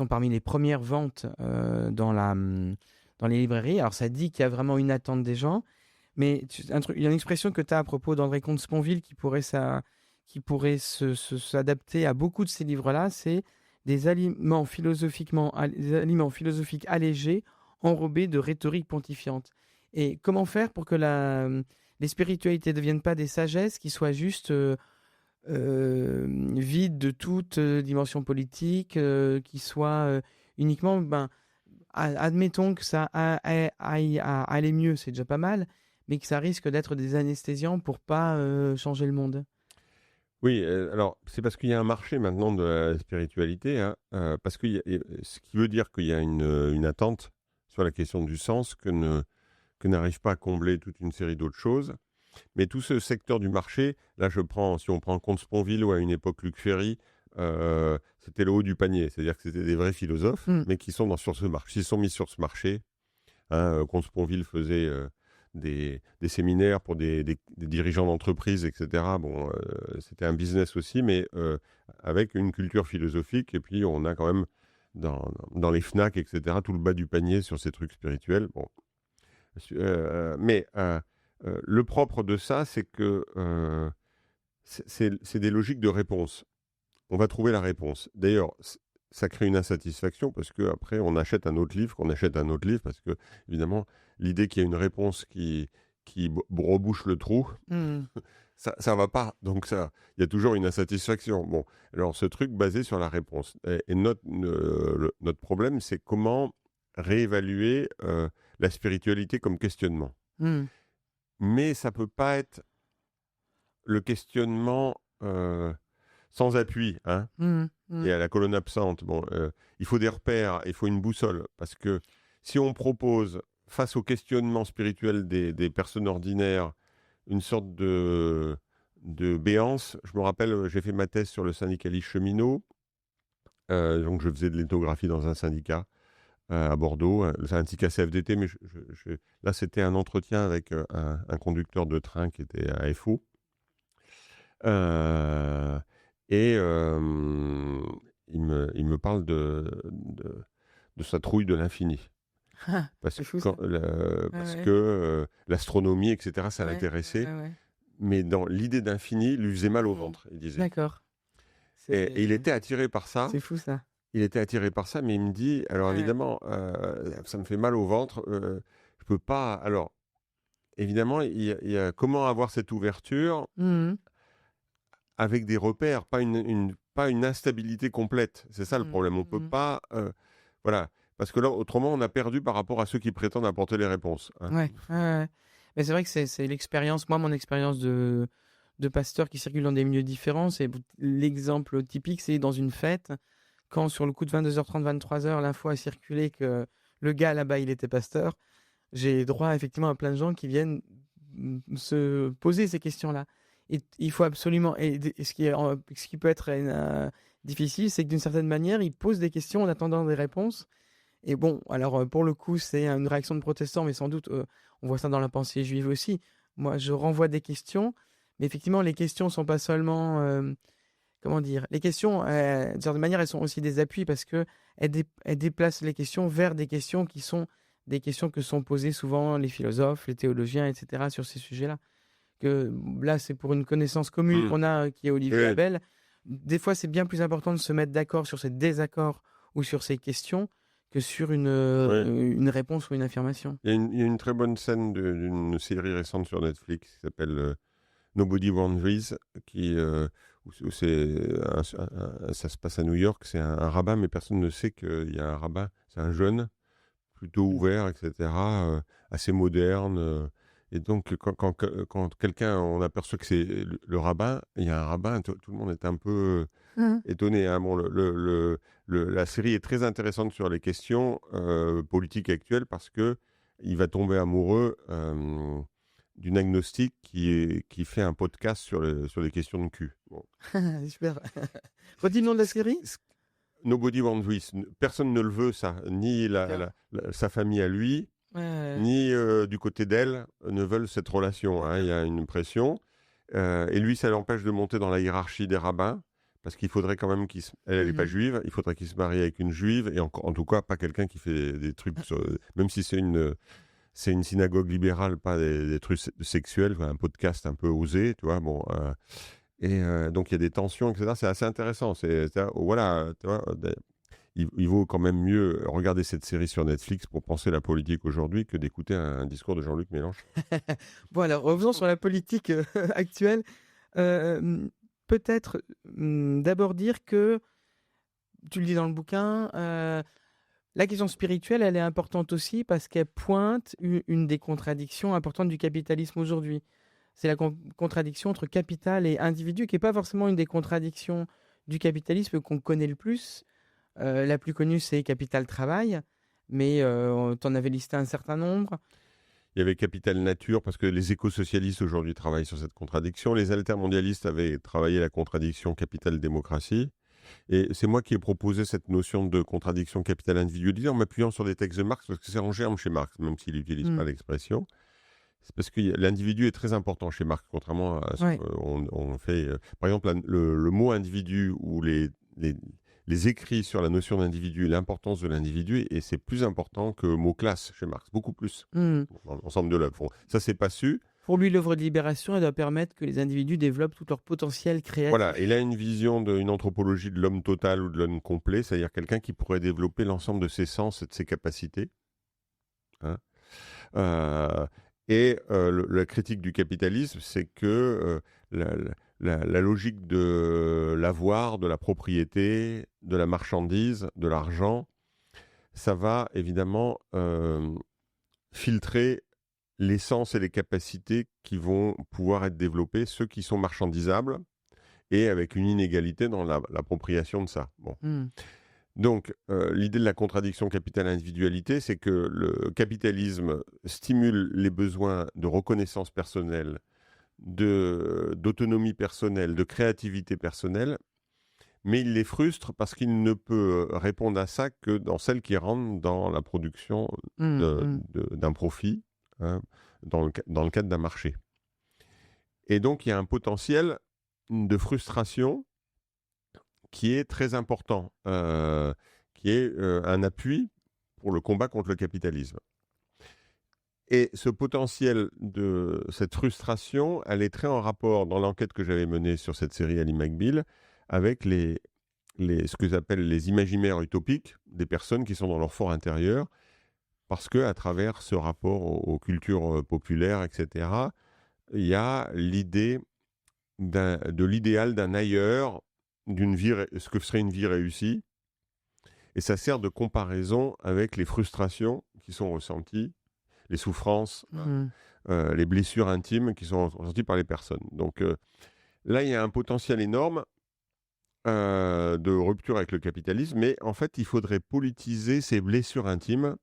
parmi les premières ventes dans les librairies. Alors ça dit qu'il y a vraiment une attente des gens, mais il y a une expression que tu as à propos d'André Comte-Sponville s'adapter à beaucoup de ces livres-là, c'est des aliments philosophiques allégés, enrobés de rhétorique pontifiante. Et comment faire pour que les spiritualités ne deviennent pas des sagesses qui soient juste vides de toute dimension politique, qui soient uniquement, admettons que ça aille à aller mieux, c'est déjà pas mal, mais que ça risque d'être des anesthésiants pour pas changer le monde. Oui, alors c'est parce qu'il y a un marché maintenant de la spiritualité, hein, parce que ce qui veut dire qu'il y a une attente sur la question du sens que n'arrive pas à combler toute une série d'autres choses. Mais tout ce secteur du marché, là si on prend Comte-Sponville ou à une époque Luc Ferry, c'était le haut du panier, c'est-à-dire que c'était des vrais philosophes, mais qui sont sur ce marché, ils sont mis sur ce marché. Hein, Comte-Sponville faisait des séminaires pour des dirigeants d'entreprise, etc. Bon, c'était un business aussi, mais avec une culture philosophique. Et puis, on a quand même dans les Fnac, etc., tout le bas du panier sur ces trucs spirituels. Bon. Mais le propre de ça, c'est que c'est des logiques de réponse. On va trouver la réponse. D'ailleurs, ça crée une insatisfaction parce qu'après, on achète un autre livre, parce que, évidemment, l'idée qu'il y a une réponse qui rebouche le trou, ça va pas. Donc, il y a toujours une insatisfaction. Bon, alors, ce truc basé sur la réponse. Et notre problème, c'est comment réévaluer la spiritualité comme questionnement. Mais ça peut pas être le questionnement sans appui, hein, et à la colonne absente. Bon, il faut des repères, il faut une boussole, parce que si on propose, face au questionnement spirituel des personnes ordinaires, une sorte de béance, je me rappelle, j'ai fait ma thèse sur le syndicalisme cheminot, donc je faisais de l'ethnographie dans un syndicat à Bordeaux, le syndicat CFDT, mais là c'était un entretien avec un conducteur de train qui était à FO. Et il me parle de sa trouille de l'infini. Parce C'est fou, que l'astronomie, etc., ça l'intéressait. Ouais. Mais dans l'idée d'infini, lui faisait mal au ventre, il disait. D'accord. Et il était attiré par ça. C'est fou, ça. Il était attiré par ça, mais il me dit, alors évidemment, ça me fait mal au ventre, je peux pas... Alors, évidemment, il y a comment avoir cette ouverture avec des repères, pas une instabilité complète. C'est ça le problème. On peut pas... voilà. Parce que là, autrement, on a perdu par rapport à ceux qui prétendent apporter les réponses. Hein. Ouais. Mais c'est vrai que c'est l'expérience, moi, mon expérience de pasteur qui circule dans des milieux différents. C'est l'exemple typique, c'est dans une fête, quand sur le coup de 22h30, 23h, l'info a circulé que le gars là-bas, il était pasteur. J'ai droit effectivement à plein de gens qui viennent se poser ces questions-là. Et il faut absolument... Et ce qui peut être difficile, c'est que d'une certaine manière, ils posent des questions en attendant des réponses. Et bon, alors pour le coup, c'est une réaction de protestants, mais sans doute, on voit ça dans la pensée juive aussi. Moi, je renvoie des questions, mais effectivement, les questions ne sont pas seulement... comment dire? Les questions, d'une certaine manière, elles sont aussi des appuis parce qu'elles déplacent les questions vers des questions qui sont des questions que sont posées souvent les philosophes, les théologiens, etc. sur ces sujets-là. Que là, c'est pour une connaissance commune qu'on a, qui est Olivier Abel. Des fois, c'est bien plus important de se mettre d'accord sur ces désaccords ou sur ces questions que sur une réponse ou une affirmation. Il y a une très bonne scène d'une série récente sur Netflix qui s'appelle Nobody Wanders, où ça se passe à New York. C'est un rabbin, mais personne ne sait qu'il y a un rabbin. C'est un jeune, plutôt ouvert, etc., assez moderne. Et donc, quand quelqu'un, on aperçoit que c'est le rabbin, il y a un rabbin, tout le monde est un peu étonné. Hein. Bon, la série est très intéressante sur les questions politiques actuelles parce qu'il va tomber amoureux d'une agnostique qui fait un podcast sur les questions de cul. Bon. Super. Redis le nom de la série ? Nobody Wants This. Personne ne le veut, ça. Ni sa famille à lui, ni du côté d'elle ne veulent cette relation. Hein. Il y a une pression. Et lui, ça l'empêche de monter dans la hiérarchie des rabbins, parce qu'il faudrait quand même elle n'est pas juive, il faudrait qu'il se marie avec une juive, et en tout cas, pas quelqu'un qui fait des trucs... même si c'est une synagogue libérale, pas des trucs sexuels, un podcast un peu osé, tu vois, bon... donc il y a des tensions, etc. C'est assez intéressant. Voilà, tu vois, il vaut quand même mieux regarder cette série sur Netflix pour penser la politique aujourd'hui que d'écouter un discours de Jean-Luc Mélenchon. Bon, alors revenons sur la politique actuelle. Peut-être d'abord dire que, tu le dis dans le bouquin, la question spirituelle, elle est importante aussi parce qu'elle pointe une des contradictions importantes du capitalisme aujourd'hui. C'est la contradiction entre capital et individu, qui n'est pas forcément une des contradictions du capitalisme qu'on connaît le plus. La plus connue, c'est capital-travail, mais tu en avais listé un certain nombre. Il y avait capital nature, parce que les éco-socialistes aujourd'hui travaillent sur cette contradiction. Les altermondialistes avaient travaillé la contradiction capital-démocratie. Et c'est moi qui ai proposé cette notion de contradiction capital-individualité en m'appuyant sur des textes de Marx, parce que c'est en germe chez Marx, même s'il n'utilise pas l'expression. C'est parce que l'individu est très important chez Marx, contrairement à ce qu'on fait. Par exemple, le mot individu ou les écrits sur la notion d'individu et l'importance de l'individu, et c'est plus important que mot classe chez Marx, beaucoup plus, Hmm. dans l'ensemble de l'œuvre. Bon, ça, c'est pas su. Pour lui, l'œuvre de libération, elle doit permettre que les individus développent tout leur potentiel Voilà, créatif. il a une vision d'une anthropologie de l'homme total ou de l'homme complet, c'est-à-dire quelqu'un qui pourrait développer l'ensemble de ses sens et de ses capacités. Hein. La critique du capitalisme, c'est que la logique de l'avoir, de la propriété, de la marchandise, de l'argent, ça va évidemment filtrer l'essence et les capacités qui vont pouvoir être développées, ceux qui sont marchandisables, et avec une inégalité dans l'appropriation de ça. Bon. Hmm. Donc, l'idée de la contradiction capital-individualité, c'est que le capitalisme stimule les besoins de reconnaissance personnelle, d'autonomie personnelle, de créativité personnelle, mais il les frustre parce qu'il ne peut répondre à ça que dans celles qui rentrent dans la production d'un profit, hein, dans le cadre d'un marché. Et donc, il y a un potentiel de frustration qui est très important, qui est un appui pour le combat contre le capitalisme. Et ce potentiel de cette frustration, elle est très en rapport dans l'enquête que j'avais menée sur cette série Ali McBeal avec ce que j'appelle les imaginaires utopiques des personnes qui sont dans leur fort intérieur, parce qu'à travers ce rapport aux cultures populaires, etc., il y a l'idée de l'idéal d'un ailleurs, ce que serait une vie réussie, et ça sert de comparaison avec les frustrations qui sont ressenties, les souffrances, les blessures intimes qui sont ressenties par les personnes. Donc là, il y a un potentiel énorme de rupture avec le capitalisme, mais en fait, il faudrait politiser ces blessures intimes,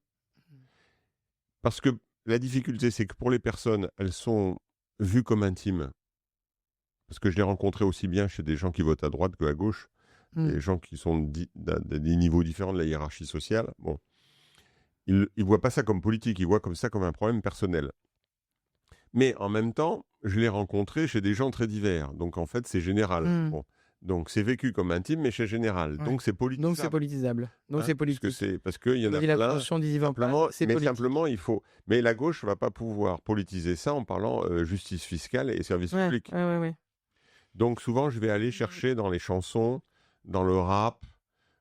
parce que la difficulté, c'est que pour les personnes, elles sont vues comme intimes, parce que je l'ai rencontré aussi bien chez des gens qui votent à droite qu'à gauche, des gens qui sont des niveaux différents de la hiérarchie sociale. Bon, ils ne voient pas ça comme politique, ils voient comme ça comme un problème personnel. Mais en même temps, je l'ai rencontré chez des gens très divers, donc en fait, c'est général. Bon. Donc c'est vécu comme intime, mais c'est général. Ouais. Donc c'est politisable. Donc c'est politisable. Donc c'est politique. Parce qu'il y en a plein. Simplement, il faut. Mais la gauche ne va pas pouvoir politiser ça en parlant justice fiscale et services publics. Ouais. Donc souvent, je vais aller chercher dans les chansons, dans le rap,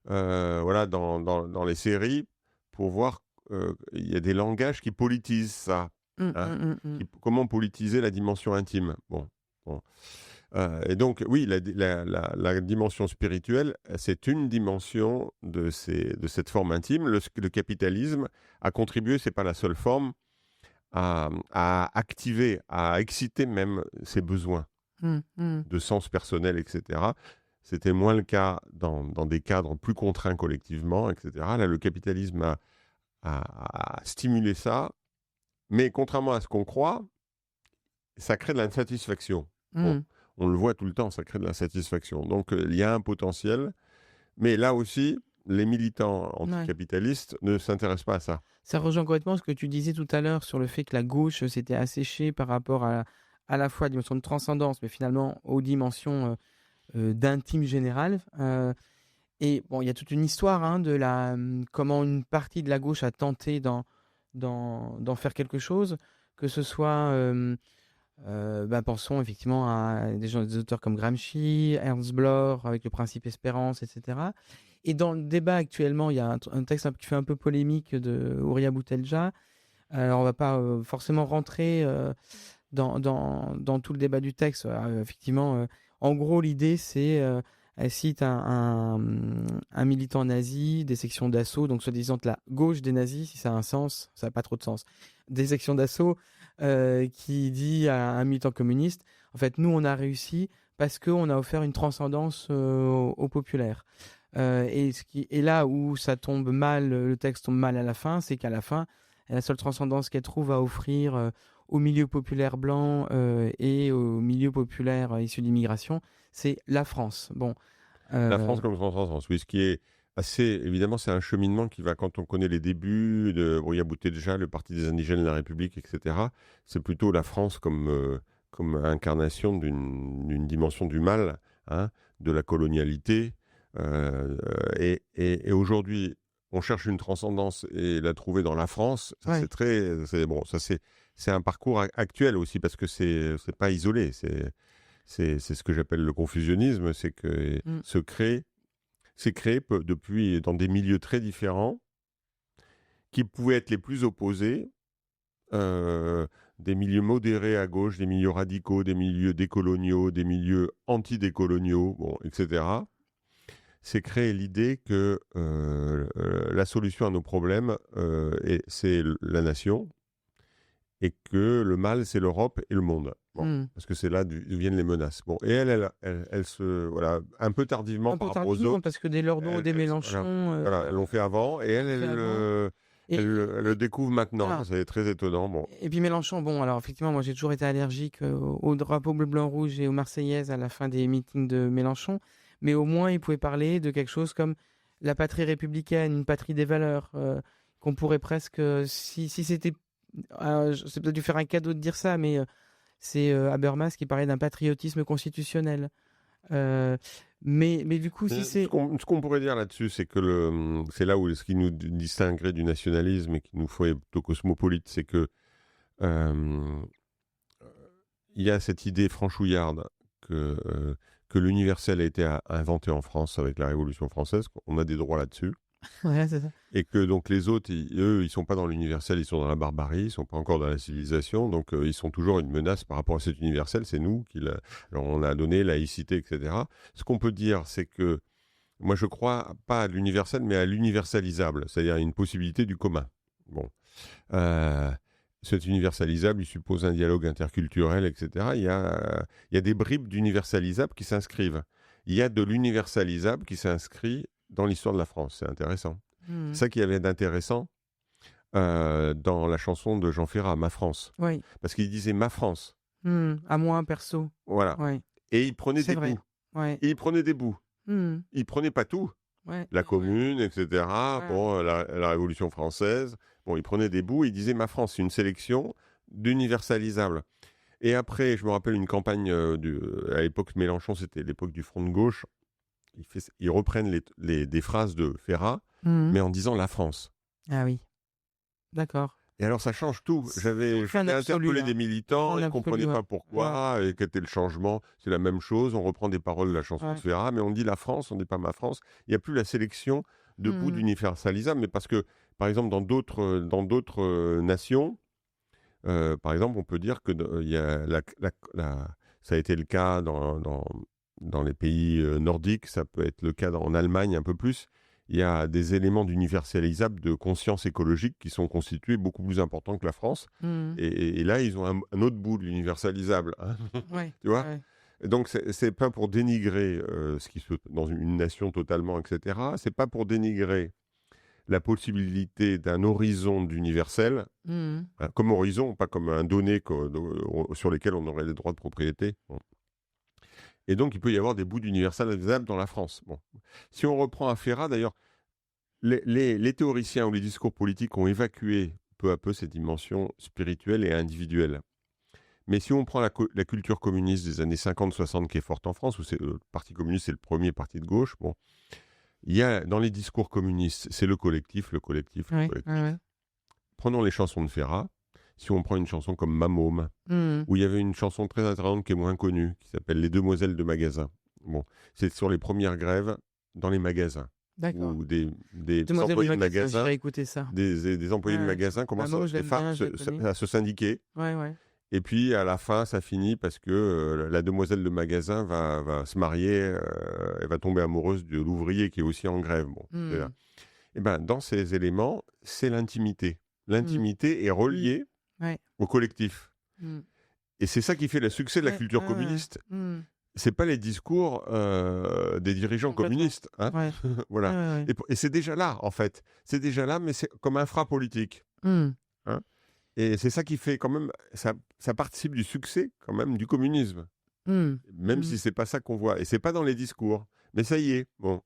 voilà, dans les séries, pour voir il y a des langages qui politisent ça. Comment politiser la dimension intime. Bon. Et donc, oui, la dimension spirituelle, c'est une dimension de cette forme intime. Le capitalisme a contribué, ce n'est pas la seule forme, à activer, à exciter même ses besoins de sens personnel, etc. C'était moins le cas dans des cadres plus contraints collectivement, etc. Là, le capitalisme a stimulé ça, mais contrairement à ce qu'on croit, ça crée de l'insatisfaction. Bon. On le voit tout le temps, ça crée de l'insatisfaction. Donc, il y a un potentiel. Mais là aussi, les militants anticapitalistes ne s'intéressent pas à ça. Ça rejoint complètement ce que tu disais tout à l'heure sur le fait que la gauche s'était asséchée par rapport à la fois à la dimension de transcendance, mais finalement aux dimensions d'intime général. Et bon, il y a toute une histoire de comment une partie de la gauche a tenté d'en faire quelque chose, que ce soit... pensons effectivement à des auteurs comme Gramsci, Ernst Bloch, avec le principe espérance, etc. Et dans le débat actuellement, il y a un texte qui fait un peu polémique de Ouria Boutelja. Alors, on ne va pas forcément rentrer dans tout le débat du texte. Effectivement, en gros, l'idée, c'est... elle cite un militant nazi, des sections d'assaut, donc soi-disant de la gauche des nazis, si ça a un sens, ça n'a pas trop de sens, des sections d'assaut, qui dit à un militant communiste, en fait, nous, on a réussi parce qu'on a offert une transcendance aux populaires. Et là où ça tombe mal, le texte tombe mal à la fin, c'est qu'à la fin, la seule transcendance qu'elle trouve à offrir au milieu populaire blanc et au milieu populaire issu d'immigration, c'est la France. Bon, la France comme transcendance, oui, ce qui est assez... Évidemment, c'est un cheminement qui va, quand on connaît les débuts de Ouria Boutelja, le Parti des indigènes de la République, etc., c'est plutôt la France comme incarnation d'une dimension du mal, de la colonialité, Et aujourd'hui, on cherche une transcendance et la trouver dans la France. Ça, Ouais. c'est un parcours actuel aussi parce que c'est pas isolé. C'est ce que j'appelle le confusionnisme, c'est que Mmh. c'est créé depuis dans des milieux très différents qui pouvaient être les plus opposés, euh, des milieux modérés à gauche, des milieux radicaux, des milieux décoloniaux, des milieux anti-décoloniaux, bon, etc. C'est créer l'idée que la solution à nos problèmes, c'est la nation, et que le mal, c'est l'Europe et le monde. Bon, Mmh. parce que c'est là d'où viennent les menaces. Bon, et elle se, voilà, un peu tardivement Un peu par rapport aux tardivement autres, parce que dès Lordon, dès voilà, Mélenchon, voilà, elles l'ont fait avant, et on le fait avant et elle le découvre maintenant. voilà. C'est très étonnant. Bon, Et puis Mélenchon, bon, alors effectivement, moi j'ai toujours été allergique au drapeau bleu, blanc, rouge et aux Marseillaises à la fin des meetings de Mélenchon, mais au moins il pouvait parler de quelque chose comme la patrie républicaine, une patrie des valeurs, qu'on pourrait presque, si c'était, c'est peut-être dû faire un cadeau de dire ça, mais c'est Habermas qui parlait d'un patriotisme constitutionnel. Euh, mais du coup, si c'est... ce qu'on pourrait dire là-dessus, c'est que c'est là où ce qui nous distinguerait du nationalisme et qui nous fait plutôt cosmopolite, c'est que euh, il y a cette idée franchouillarde que l'universel a été inventé en France avec la Révolution française, on a des droits là-dessus, Ouais, c'est ça. et que donc les autres, eux, ils sont pas dans l'universel, ils sont dans la barbarie, ils sont pas encore dans la civilisation, donc ils sont toujours une menace par rapport à cet universel, c'est nous alors on a donné laïcité, etc. Ce qu'on peut dire, c'est que moi je crois pas à l'universel, mais à l'universalisable, c'est-à-dire à une possibilité du commun. Bon. Euh, Cet universalisable, il suppose un dialogue interculturel, etc. Il y a des bribes d'universalisable qui s'inscrivent. Il y a de l'universalisable qui s'inscrit dans l'histoire de la France. C'est intéressant. Hmm. C'est ça qu'il y avait d'intéressant dans la chanson de Jean Ferrat, Ma France. Oui. Parce qu'il disait Ma France. À moi, perso. Voilà. Ouais. Et il prenait C'est des vrai. bouts. Ouais. Et il prenait des bouts. Hmm. Il prenait pas tout. Ouais. La Ouais. Commune, etc. Ouais. Bon, la Révolution française. Bon, il prenait des bouts et il disait Ma France, c'est une sélection d'universalisables. Et après, je me rappelle une campagne à l'époque Mélenchon, c'était l'époque du Front de gauche. Ils reprennent des phrases de Ferrat, Hmm. mais en disant la France. Ah oui. D'accord. Et alors ça change tout. On fait un J'avais absolu, interpellé là. des militants, Un ils ne absolu, comprenaient ouais. pas pourquoi, et qu'était le changement. C'est la même chose, on reprend des paroles de la chanson de Ouais. Ferrat, mais on dit la France, on ne dit pas ma France. Il n'y a plus la sélection de bouts Hmm. d'universalisable, mais parce que, par exemple, dans d'autres nations, par exemple, on peut dire que il y a ça a été le cas dans les pays nordiques, ça peut être le cas en Allemagne un peu plus. Il y a des éléments d'universalisable de conscience écologique qui sont constitués beaucoup plus importants que la France. Hmm. Et là, ils ont un autre bout de l'universalisable, hein. Ouais. Tu vois. Ouais. Et donc, c'est pas pour dénigrer ce qui se dans une nation totalement, etc. C'est pas pour dénigrer la possibilité d'un horizon d'universel, Hmm. hein, comme horizon, pas comme un donné sur lesquels on aurait des droits de propriété. Bon. Et donc, il peut y avoir des bouts d'universalisable dans la France. Bon. Si on reprend à Ferrat, d'ailleurs, les théoriciens ou les discours politiques ont évacué peu à peu cette dimension spirituelle et individuelle. Mais si on prend la culture communiste des années 50-60 qui est forte en France, où le Parti communiste c'est le premier parti de gauche, bon, il y a dans les discours communistes, c'est le collectif, le collectif, le Ouais. collectif. Ouais. Prenons les chansons de Ferrat. Si on prend une chanson comme Ma Môme, Hmm. où il y avait une chanson très intéressante qui est moins connue, qui s'appelle Les Demoiselles de magasin. Bon, c'est sur les premières grèves dans les magasins, D'accord. où des Demoiselle employés du de magasin, magasin, j'irai écouter ça. des employés de Ouais. magasin commencent Maman, je l'aime bien, je la connais. à se syndiquer. Ouais, ouais. Et puis à la fin, ça finit parce que la demoiselle de magasin va se marier, elle va tomber amoureuse de l'ouvrier qui est aussi en grève. Bon, c'est là. Hmm. Et ben, dans ces éléments, c'est l'intimité. L'intimité est reliée Ouais. au collectif. Hmm. Et c'est ça qui fait le succès de la Ouais, culture ouais, communiste. ouais. Hmm. C'est pas les discours des dirigeants Complètement. communistes, hein. Ouais. Voilà. Ouais, ouais. Et c'est déjà là, en fait. C'est déjà là, mais c'est comme infra-politique, Hmm. hein. Et c'est ça qui fait quand même, ça participe du succès quand même du communisme, Hmm. même Hmm. si c'est pas ça qu'on voit. Et c'est pas dans les discours. Mais ça y est, bon.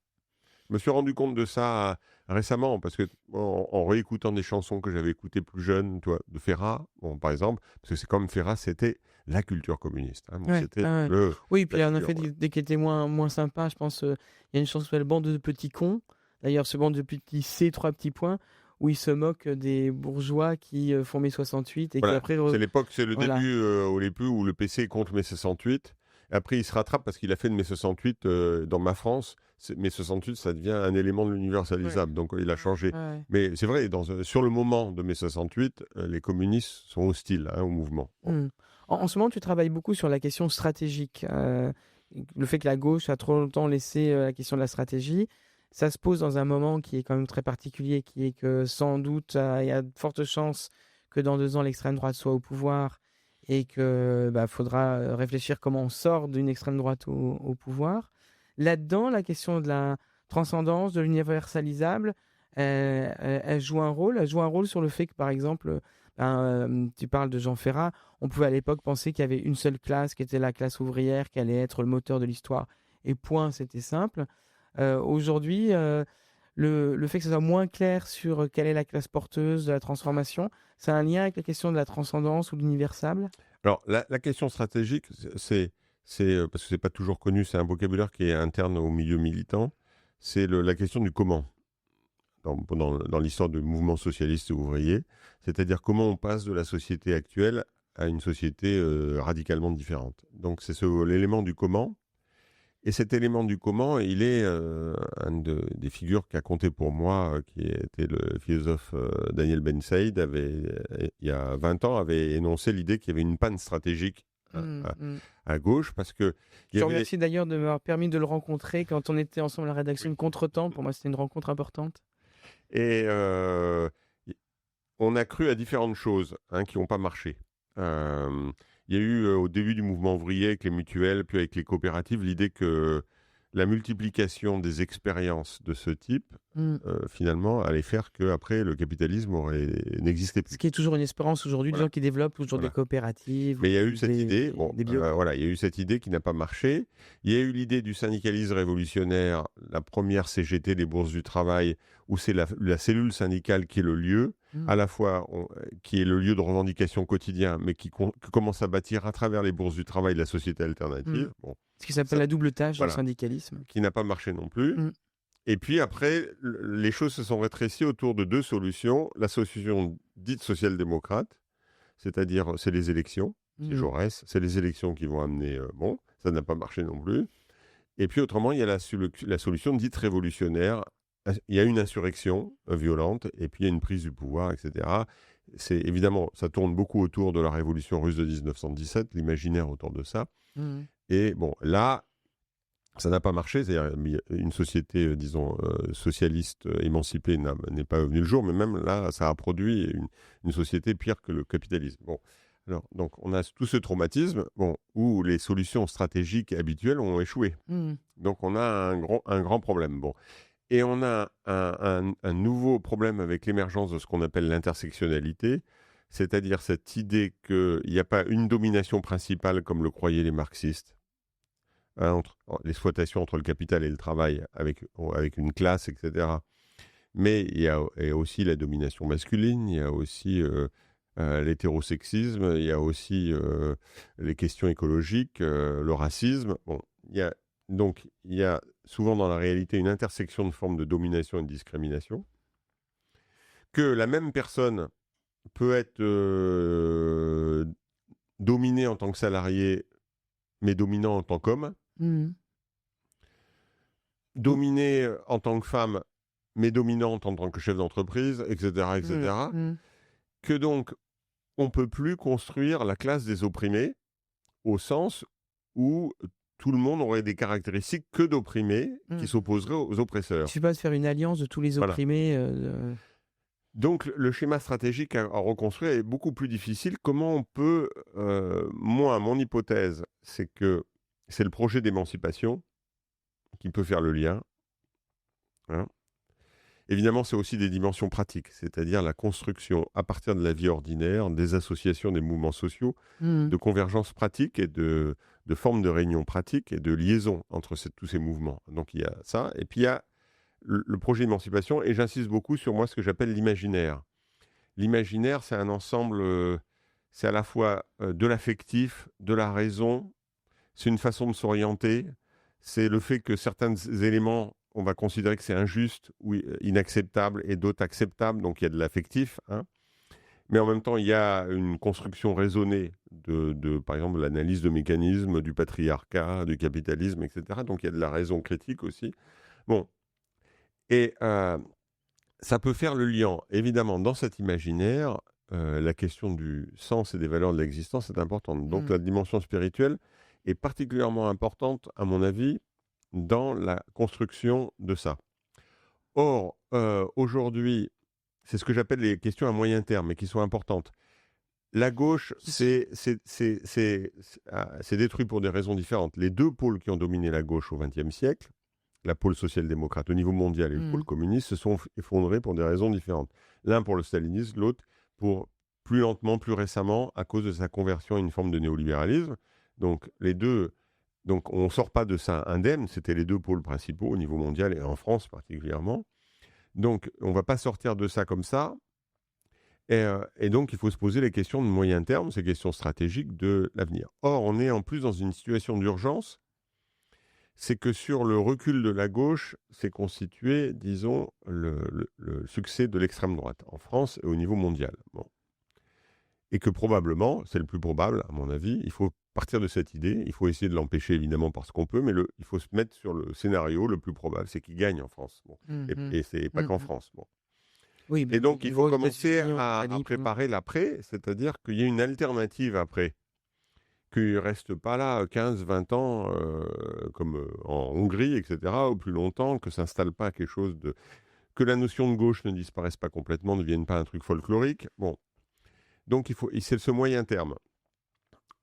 Je me suis rendu compte de ça récemment, parce que en réécoutant des chansons que j'avais écoutées plus jeune, toi, de Ferrat, bon, par exemple, parce que c'est comme Ferrat, c'était la culture communiste. Hein, bon, Ouais, c'était ouais, ouais. Oui, puis la il y en a figure, fait voilà. des qui étaient moins sympas. Je pense, il y a une chanson qui s'appelle Bande de petits cons. D'ailleurs, ce bande de petits C, 3 petits points, où il se moque des bourgeois qui font mai 68 et qui Voilà, après. c'est l'époque, c'est le Voilà. début au début où le PC est contre mai 68. Après, il se rattrape parce qu'il a fait de mai 68 dans ma France. Mai 68, ça devient un élément de Ouais. l'universalisable. Donc, il a changé. Ouais, ouais. Mais c'est vrai, sur le moment de mai 68, les communistes sont hostiles au mouvement. Bon. Mmh. En ce moment, tu travailles beaucoup sur la question stratégique. Le fait que la gauche a trop longtemps laissé la question de la stratégie, ça se pose dans un moment qui est quand même très particulier, qui est que sans doute, il y a de fortes chances que dans 2 ans, l'extrême droite soit au pouvoir et que faudra réfléchir comment on sort d'une extrême droite au pouvoir. Là-dedans, la question de la transcendance, de l'universalisable, elle joue un rôle. Elle joue un rôle sur le fait que, par exemple, tu parles de Jean Ferrat, on pouvait à l'époque penser qu'il y avait une seule classe qui était la classe ouvrière, qui allait être le moteur de l'histoire, et point, c'était simple. Aujourd'hui, le fait que ce soit moins clair sur quelle est la classe porteuse de la transformation, ça a un lien avec la question de la transcendance ou de l'universable? Alors, la question stratégique, parce que c'est pas toujours connu, c'est un vocabulaire qui est interne au milieu militant, c'est la question du comment. Dans l'histoire du mouvement socialiste et ouvrier, c'est-à-dire comment on passe de la société actuelle à une société radicalement différente. Donc c'est l'élément du comment, et cet élément du comment, il est des figures qui a compté pour moi, qui était le philosophe Daniel Ben Saïd, il y a 20 ans, avait énoncé l'idée qu'il y avait une panne stratégique à, Mmh, à- mmh. à gauche, parce que il Je y te avait... remercie d'ailleurs de m'avoir permis de le rencontrer quand on était ensemble à la rédaction de Contretemps. Pour moi, c'était une rencontre importante. Et on a cru à différentes choses qui n'ont pas marché. Il y a eu au début du mouvement ouvrier avec les mutuelles, puis avec les coopératives, l'idée que la multiplication des expériences de ce type, Mmh. finalement, allait faire qu'après, le capitalisme n'existait Ce plus. qui est toujours une espérance aujourd'hui de Voilà. gens qui développent toujours des Voilà. coopératives Mais il y a ou eu cette idée, des bio. voilà, il y a eu cette idée qui n'a pas marché. Il y a eu l'idée du syndicalisme révolutionnaire, la première CGT, les bourses du travail, où c'est la cellule syndicale qui est le lieu, Mmh. à la fois qui est le lieu de revendication quotidien, mais qui commence à bâtir à travers les bourses du travail la société alternative. Mmh. Bon, Ce qui s'appelle ça, la double tâche dans le voilà, syndicalisme. qui n'a pas marché non plus. Mmh. Et puis après, les choses se sont rétrécies autour de deux solutions. La solution dite social-démocrate, c'est-à-dire c'est les élections, c'est Mmh. Jaurès, c'est les élections qui vont amener... bon, ça n'a pas marché non plus. Et puis autrement, il y a la solution dite révolutionnaire. Il y a une insurrection violente, et puis il y a une prise du pouvoir, etc. C'est évidemment, ça tourne beaucoup autour de la révolution russe de 1917, l'imaginaire autour de ça. Mmh. Et bon, là, ça n'a pas marché. C'est-à-dire, une société, disons, socialiste émancipée n'est pas venue le jour, mais même là, ça a produit une société pire que le capitalisme. Bon. Alors, donc, on a tout ce traumatisme où les solutions stratégiques habituelles ont échoué. Mmh. Donc, on a un grand problème. Bon. Et on a un nouveau problème avec l'émergence de ce qu'on appelle l'intersectionnalité, c'est-à-dire cette idée qu'il n'y a pas une domination principale comme le croyaient les marxistes, entre l'exploitation entre le capital et le travail avec une classe, etc. Mais il y a aussi la domination masculine, il y a aussi l'hétérosexisme, il y a aussi les questions écologiques, le racisme. Bon, donc il y a souvent dans la réalité une intersection de formes de domination et de discrimination, que la même personne peut être dominée en tant que salarié, mais dominant en tant qu'homme, Mmh. dominée en tant que femme, mais dominante en tant que chef d'entreprise, etc., etc., Mmh. que donc on ne peut plus construire la classe des opprimés au sens où tout le monde aurait des caractéristiques que d'opprimés qui Mmh. s'opposeraient aux Il oppresseurs. suffit pas de faire une alliance de tous les Voilà. opprimés. Donc le schéma stratégique à reconstruire est beaucoup plus difficile. Comment on peut... moi, mon hypothèse, c'est que c'est le projet d'émancipation qui peut faire le lien. Hein. Évidemment, c'est aussi des dimensions pratiques, c'est-à-dire la construction, à partir de la vie ordinaire, des associations, des mouvements sociaux, Mmh. de convergence pratique et de formes de réunion pratique et de liaison entre tous ces mouvements. Donc il y a ça. Et puis il y a le projet d'émancipation, et j'insiste beaucoup sur moi ce que j'appelle l'imaginaire. L'imaginaire, c'est un ensemble, c'est à la fois de l'affectif, de la raison, c'est une façon de s'orienter, c'est le fait que certains éléments, on va considérer que c'est injuste ou inacceptable et d'autres acceptables, donc il y a de l'affectif, hein. Mais en même temps, il y a une construction raisonnée par exemple, l'analyse de mécanismes du patriarcat, du capitalisme, etc. Donc il y a de la raison critique aussi. Bon, et ça peut faire le lien. Évidemment, dans cet imaginaire, la question du sens et des valeurs de l'existence est importante. Donc la dimension spirituelle est particulièrement importante, à mon avis, dans la construction de ça. Or, aujourd'hui, c'est ce que j'appelle les questions à moyen terme, mais qui sont importantes. La gauche, c'est détruit pour des raisons différentes. Les deux pôles qui ont dominé la gauche au XXe siècle, la pôle social-démocrate au niveau mondial et le pôle communiste, se sont effondrés pour des raisons différentes. L'un pour le stalinisme, l'autre pour plus lentement, plus récemment, à cause de sa conversion à une forme de néolibéralisme. Donc les deux, donc on ne sort pas de ça indemne, c'était les deux pôles principaux au niveau mondial et en France particulièrement. Donc on ne va pas sortir de ça comme ça. Et donc, il faut se poser les questions de moyen terme, ces questions stratégiques de l'avenir. Or, on est en plus dans une situation d'urgence, c'est que sur le recul de la gauche, c'est constitué, disons, le succès de l'extrême droite, en France et au niveau mondial. Bon. Et que probablement, c'est le plus probable, à mon avis, il faut partir de cette idée, il faut essayer de l'empêcher, évidemment, parce qu'on peut, mais il faut se mettre sur le scénario le plus probable, c'est qu'il gagne en France. Bon. Et c'est pas qu'en France. Bon. Oui, Et donc, il faut commencer à Italie, préparer l'après, c'est-à-dire qu'il y a une alternative après, qu'il ne reste pas là 15-20 ans, comme en Hongrie, etc., ou plus longtemps, que ne s'installe pas quelque chose de... que la notion de gauche ne disparaisse pas complètement, ne devienne pas un truc folklorique. Bon. Donc, c'est ce moyen terme.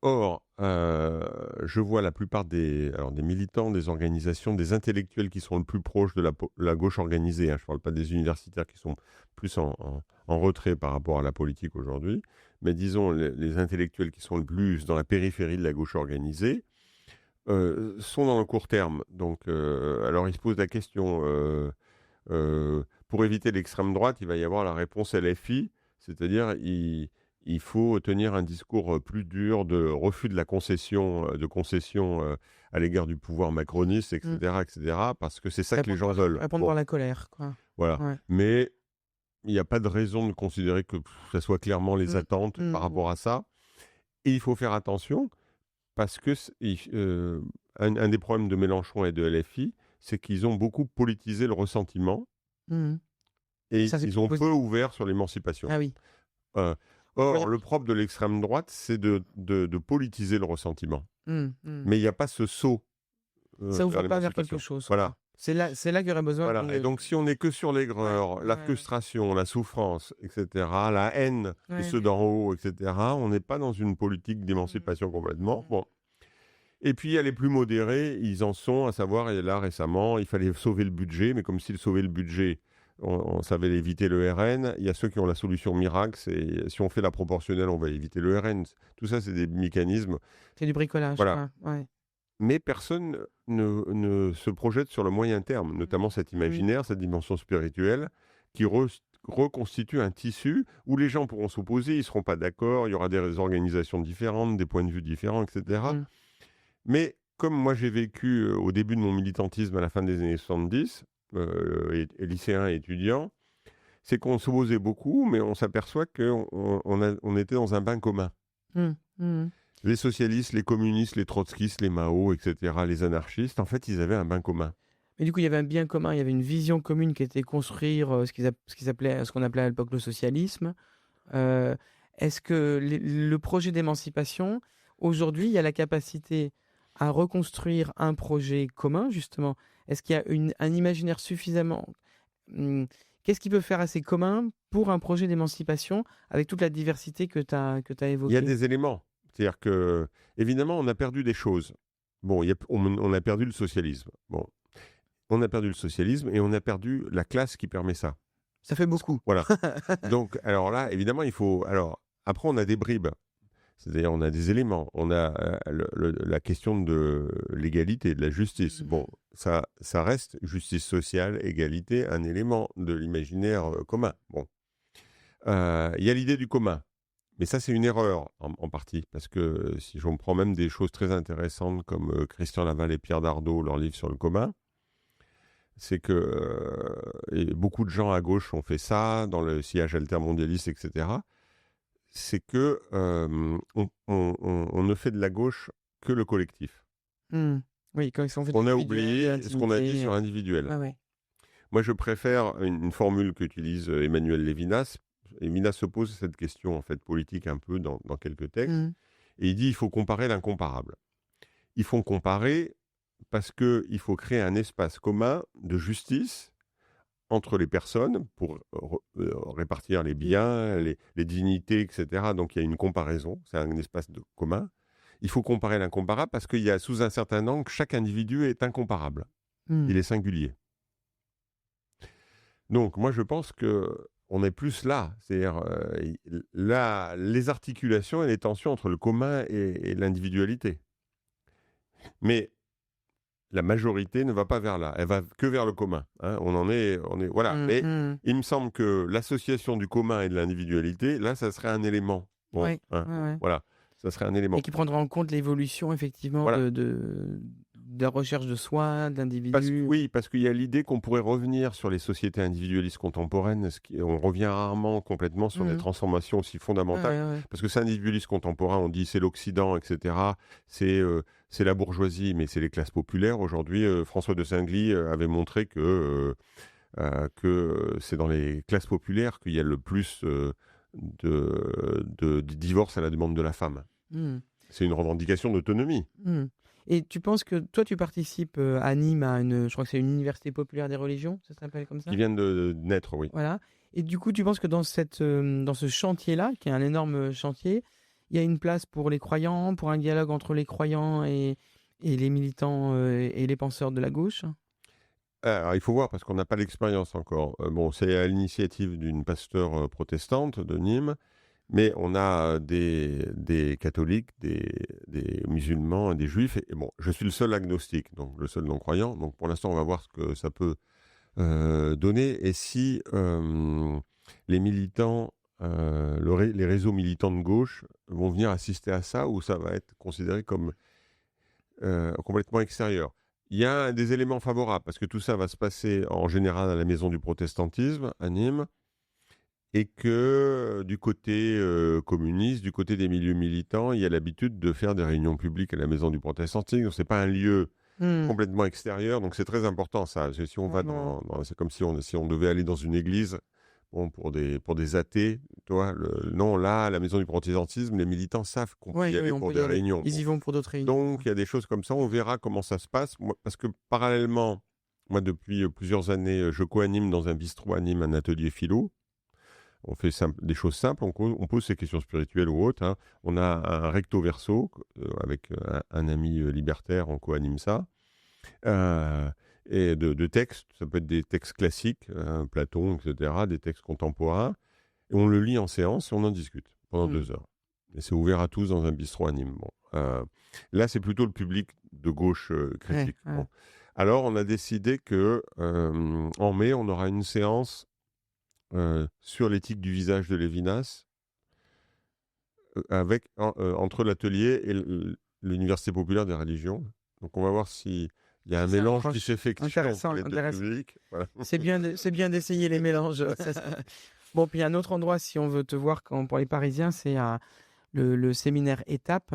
Or, je vois la plupart des militants, des organisations, des intellectuels qui sont le plus proches de la gauche organisée. Hein, je ne parle pas des universitaires qui sont plus en retrait par rapport à la politique aujourd'hui, mais disons les intellectuels qui sont le plus dans la périphérie de la gauche organisée sont dans le court terme. Donc, alors ils se posent la question, pour éviter l'extrême droite, il va y avoir la réponse LFI, c'est-à-dire il faut tenir un discours plus dur de refus de la concession, à l'égard du pouvoir macroniste, etc., etc., parce que c'est ça que les gens veulent. Répondre par la colère, quoi. Voilà. Ouais. Mais il n'y a pas de raison de considérer que ça soit clairement les attentes par rapport à ça. Et il faut faire attention, parce que un des problèmes de Mélenchon et de LFI, c'est qu'ils ont beaucoup politisé le ressentiment, et ils ont peu ouvert sur l'émancipation. Ah oui. Or, le propre de l'extrême droite, c'est de politiser le ressentiment. Mais il n'y a pas ce saut. Ça ouvre pas vers quelque chose. Voilà. C'est là qu'il y aurait besoin. Voilà. Et donc, si on n'est que sur l'aigreur, la frustration, la souffrance, etc., la haine de ceux d'en haut, etc., on n'est pas dans une politique d'émancipation complètement. Bon. Et puis, il y a les plus modérés, ils en sont, à savoir, et là, récemment, il fallait sauver le budget, mais comme s'ils sauvaient le budget, on savait éviter le RN. Il y a ceux qui ont la solution miracle, c'est si on fait la proportionnelle, on va éviter le RN. Tout ça, c'est des mécanismes. C'est du bricolage. Voilà. Ouais. Mais personne ne se projette sur le moyen terme, notamment cet imaginaire, cette dimension spirituelle, qui reconstitue un tissu où les gens pourront s'opposer, ils ne seront pas d'accord, il y aura des organisations différentes, des points de vue différents, etc. Mais comme moi j'ai vécu au début de mon militantisme à la fin des années 70, et lycéen et étudiant, c'est qu'on s'opposait beaucoup, mais on s'aperçoit qu'on était dans un bain commun. Les socialistes, les communistes, les trotskistes, les Mao, etc., les anarchistes, en fait, ils avaient un bain commun. Mais du coup, il y avait un bien commun, il y avait une vision commune qui était construire ce qu'on appelait à l'époque le socialisme. Est-ce que le projet d'émancipation, aujourd'hui, il y a la capacité à reconstruire un projet commun, justement? Est-ce qu'il y a un imaginaire suffisamment... Qu'est-ce qui peut faire assez commun pour un projet d'émancipation avec toute la diversité que tu as évoquée? Il y a des éléments. C'est-à-dire que, évidemment, on a perdu des choses. Bon, on a perdu le socialisme. Bon, on a perdu le socialisme et on a perdu la classe qui permet ça. Ça fait beaucoup. Voilà. Donc, alors là, évidemment, il faut... Alors, après, on a des bribes. C'est-à-dire, on a des éléments. On a la question de l'égalité, de la justice. Bon, ça reste justice sociale, égalité, un élément de l'imaginaire commun. Bon. Il y a l'idée du commun. Mais ça, c'est une erreur en partie. Parce que si on prend même des choses très intéressantes comme Christian Laval et Pierre Dardot, leur livre sur le commun, c'est que et beaucoup de gens à gauche ont fait ça, dans le sillage altermondialiste, etc. C'est que on ne fait de la gauche que le collectif. Oui, quand ils sont faits On a d'individuel, oublié ce qu'on a dit d'intimité. sur l'individuel. Ouais, ouais. Moi, je préfère une formule qu'utilise Emmanuel Lévinas. Lévinas se pose cette question en fait politique un peu dans quelques textes, Mm. et il dit il faut comparer l'incomparable. Il faut comparer parce qu'il faut créer un espace commun de justice entre les personnes pour répartir les biens, les dignités, etc. Donc il y a une comparaison, c'est un espace commun. Il faut comparer l'incomparable parce qu'il y a sous un certain angle, chaque individu est incomparable. Il est singulier. Donc moi je pense qu'on est plus là, c'est-à-dire là, les articulations et les tensions entre le commun et l'individualité. Mais la majorité ne va pas vers là, elle va que vers le commun. Hein. On est, voilà. Mais il me semble que l'association du commun et de l'individualité, là, ça serait un élément. Bon, Ouais, hein, ouais. voilà, ça serait un élément. Et qui prendra en compte l'évolution, effectivement, Voilà. de la recherche de soi, de l'individu. Oui, parce qu'il y a l'idée qu'on pourrait revenir sur les sociétés individualistes contemporaines. On revient rarement complètement sur des transformations aussi fondamentales. Ouais. Parce que c'est individualiste contemporain, on dit c'est l'Occident, etc. C'est la bourgeoisie, mais c'est les classes populaires. Aujourd'hui, François de Singly avait montré que c'est dans les classes populaires qu'il y a le plus de divorces à la demande de la femme. C'est une revendication d'autonomie. Et tu penses que toi, tu participes à Nîmes à je crois que c'est une université populaire des religions, ça s'appelle comme ça? Qui vient de naître, oui. Voilà. Et du coup, tu penses que dans ce chantier-là, qui est un énorme chantier, il y a une place pour les croyants, pour un dialogue entre les croyants et les militants et les penseurs de la gauche? Alors, il faut voir, parce qu'on n'a pas l'expérience encore. Bon, c'est à l'initiative d'une pasteure protestante de Nîmes, mais on a des catholiques, des musulmans et des juifs. Et bon, je suis le seul agnostique, donc le seul non-croyant. Donc pour l'instant, on va voir ce que ça peut donner. Et si les militants, les réseaux militants de gauche vont venir assister à ça, ou ça va être considéré comme complètement extérieur. Il y a des éléments favorables, parce que tout ça va se passer en général à la Maison du Protestantisme, à Nîmes, et que du côté communiste, du côté des milieux militants, il y a l'habitude de faire des réunions publiques à la Maison du Protestantisme. Ce n'est pas un lieu complètement extérieur, donc c'est très important ça. Si on va c'est comme si on devait aller dans une église, bon, pour des athées, toi, non, là, à la Maison du Protestantisme, les militants savent qu'on peut y aller pour des réunions. Ils y vont pour d'autres réunions. Donc, il y a des choses comme ça, on verra comment ça se passe. Moi, parce que parallèlement, moi, depuis plusieurs années, je co-anime dans un bistrot à Nîmes un atelier philo. On fait des choses simples, on pose ces questions spirituelles ou autres. Hein. On a un recto verso avec un ami libertaire, on co-anime ça. Et de textes, ça peut être des textes classiques, Platon, etc., des textes contemporains. Et on le lit en séance et on en discute pendant 2 heures. Et c'est ouvert à tous dans un bistrot à Nîmes. Bon. Là, c'est plutôt le public de gauche critique. Bon. Alors, on a décidé que en mai, on aura une séance sur l'éthique du visage de Lévinas entre l'atelier et l'Université populaire des religions. Donc, on va voir s'il y a un mélange qui s'effectue entre les deux publics. Voilà. C'est bien d'essayer les mélanges. Bon, puis il y a un autre endroit, si on veut te voir pour les Parisiens, c'est le séminaire Étape,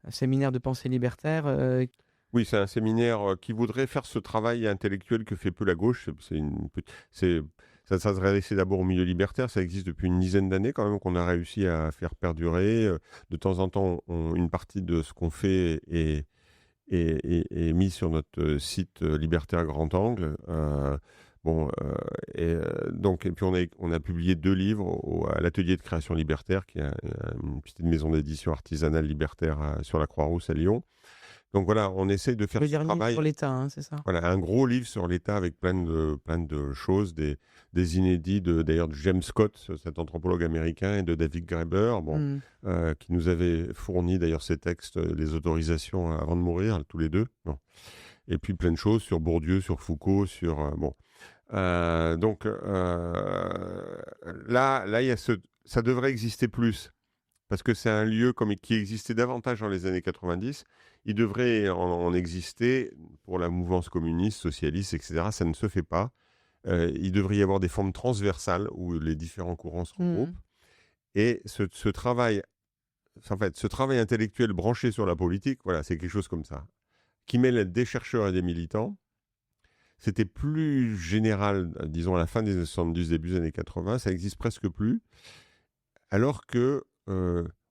un séminaire de pensée libertaire. Oui, c'est un séminaire qui voudrait faire ce travail intellectuel que fait peu la gauche. Ça s'adressait d'abord au milieu libertaire. Ça existe depuis une dizaine d'années quand même, qu'on a réussi à faire perdurer. De temps en temps, une partie de ce qu'on fait est mis sur notre site Libertaire Grand Angle. Et puis on a publié 2 livres à l'atelier de création libertaire, qui est une petite maison d'édition artisanale libertaire sur la Croix-Rousse à Lyon, Donc voilà, on essaye de faire Le ce dernier travail. sur l'État, hein, c'est ça? Voilà, un gros livre sur l'État avec plein de choses, des inédits d'ailleurs de James Scott, cet anthropologue américain, et de David Graeber, bon, Mmh. qui nous avait fourni d'ailleurs ces textes, les autorisations avant de mourir, tous les deux. Bon. Et puis plein de choses sur Bourdieu, sur Foucault, sur bon. Donc là, il y a ça devrait exister plus parce que c'est un lieu qui existait davantage dans les années 90. Il devrait en exister pour la mouvance communiste, socialiste, etc. Ça ne se fait pas. Il devrait y avoir des formes transversales où les différents courants se Mmh. regroupent. Et ce travail, en fait, ce travail intellectuel branché sur la politique, voilà, c'est quelque chose comme ça, qui mêle des chercheurs et des militants. C'était plus général, disons, à la fin des années 70, début des années 80. Ça n'existe presque plus. Alors que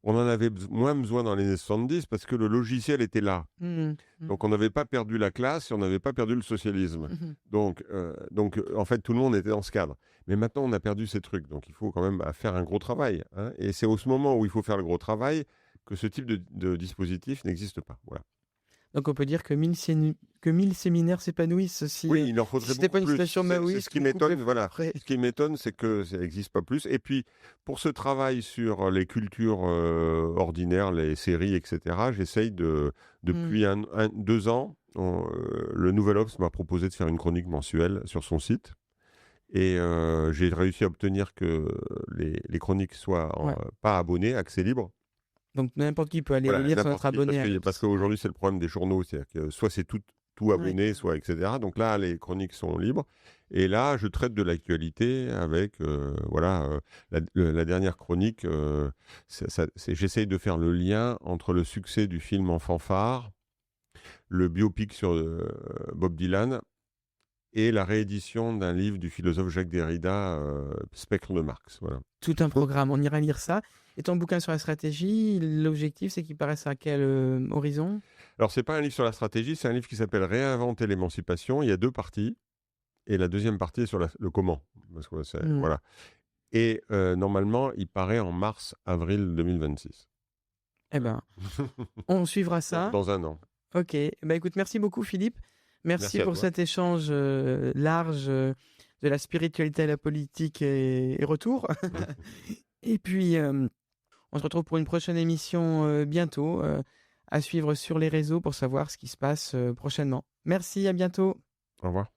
on en avait moins besoin dans les années 70 parce que le logiciel était là. Mmh. Mmh. Donc on n'avait pas perdu la classe et on n'avait pas perdu le socialisme. Mmh. Donc en fait, tout le monde était dans ce cadre. Mais maintenant, on a perdu ces trucs. Donc il faut quand même faire un gros travail, hein. Et c'est au ce moment où il faut faire le gros travail que ce type de dispositif n'existe pas. Voilà. Donc on peut dire que 1000 séminaires s'épanouissent si, Oui, il en si faudrait c'était pas beaucoup une plus. situation C'est ce maoïste qui qui coupe les m'étonne, voilà. frais. Ce qui m'étonne, c'est que ça n'existe pas plus. Et puis, pour ce travail sur les cultures ordinaires, les séries, etc., j'essaye Mmh. depuis 2 ans, le Nouvel Obs m'a proposé de faire une chronique mensuelle sur son site. Et j'ai réussi à obtenir que les chroniques soient Ouais. pas abonnées, accès libre. Donc n'importe qui peut aller les Voilà, lire sans n'importe être qui, abonné à parce tous. Ouais. qu'aujourd'hui, c'est le problème des journaux, c'est-à-dire que soit c'est tout Ouais, abonné, carrément. soit etc. Donc là, les chroniques sont libres. Et là, je traite de l'actualité avec, voilà, la dernière chronique, j'essaye de faire le lien entre le succès du film en fanfare, le biopic sur Bob Dylan, et la réédition d'un livre du philosophe Jacques Derrida, Spectre de Marx. Voilà. Tout un programme, on ira lire ça. Et ton bouquin sur la stratégie, l'objectif c'est qu'il paraisse à quel horizon? Alors, c'est pas un livre sur la stratégie, c'est un livre qui s'appelle Réinventer l'émancipation. Il y a 2 parties. Et la deuxième partie est sur le comment. Parce que Mmh. voilà. Et normalement, il paraît en mars-avril 2026. Eh ben, on suivra Dans, ça. dans un an. Ok. Bah écoute, merci beaucoup Philippe. Merci Merci à pour toi. cet échange large de la spiritualité à la politique et retour. Et puis, on se retrouve pour une prochaine émission bientôt, à suivre sur les réseaux pour savoir ce qui se passe prochainement. Merci, à bientôt. Au revoir.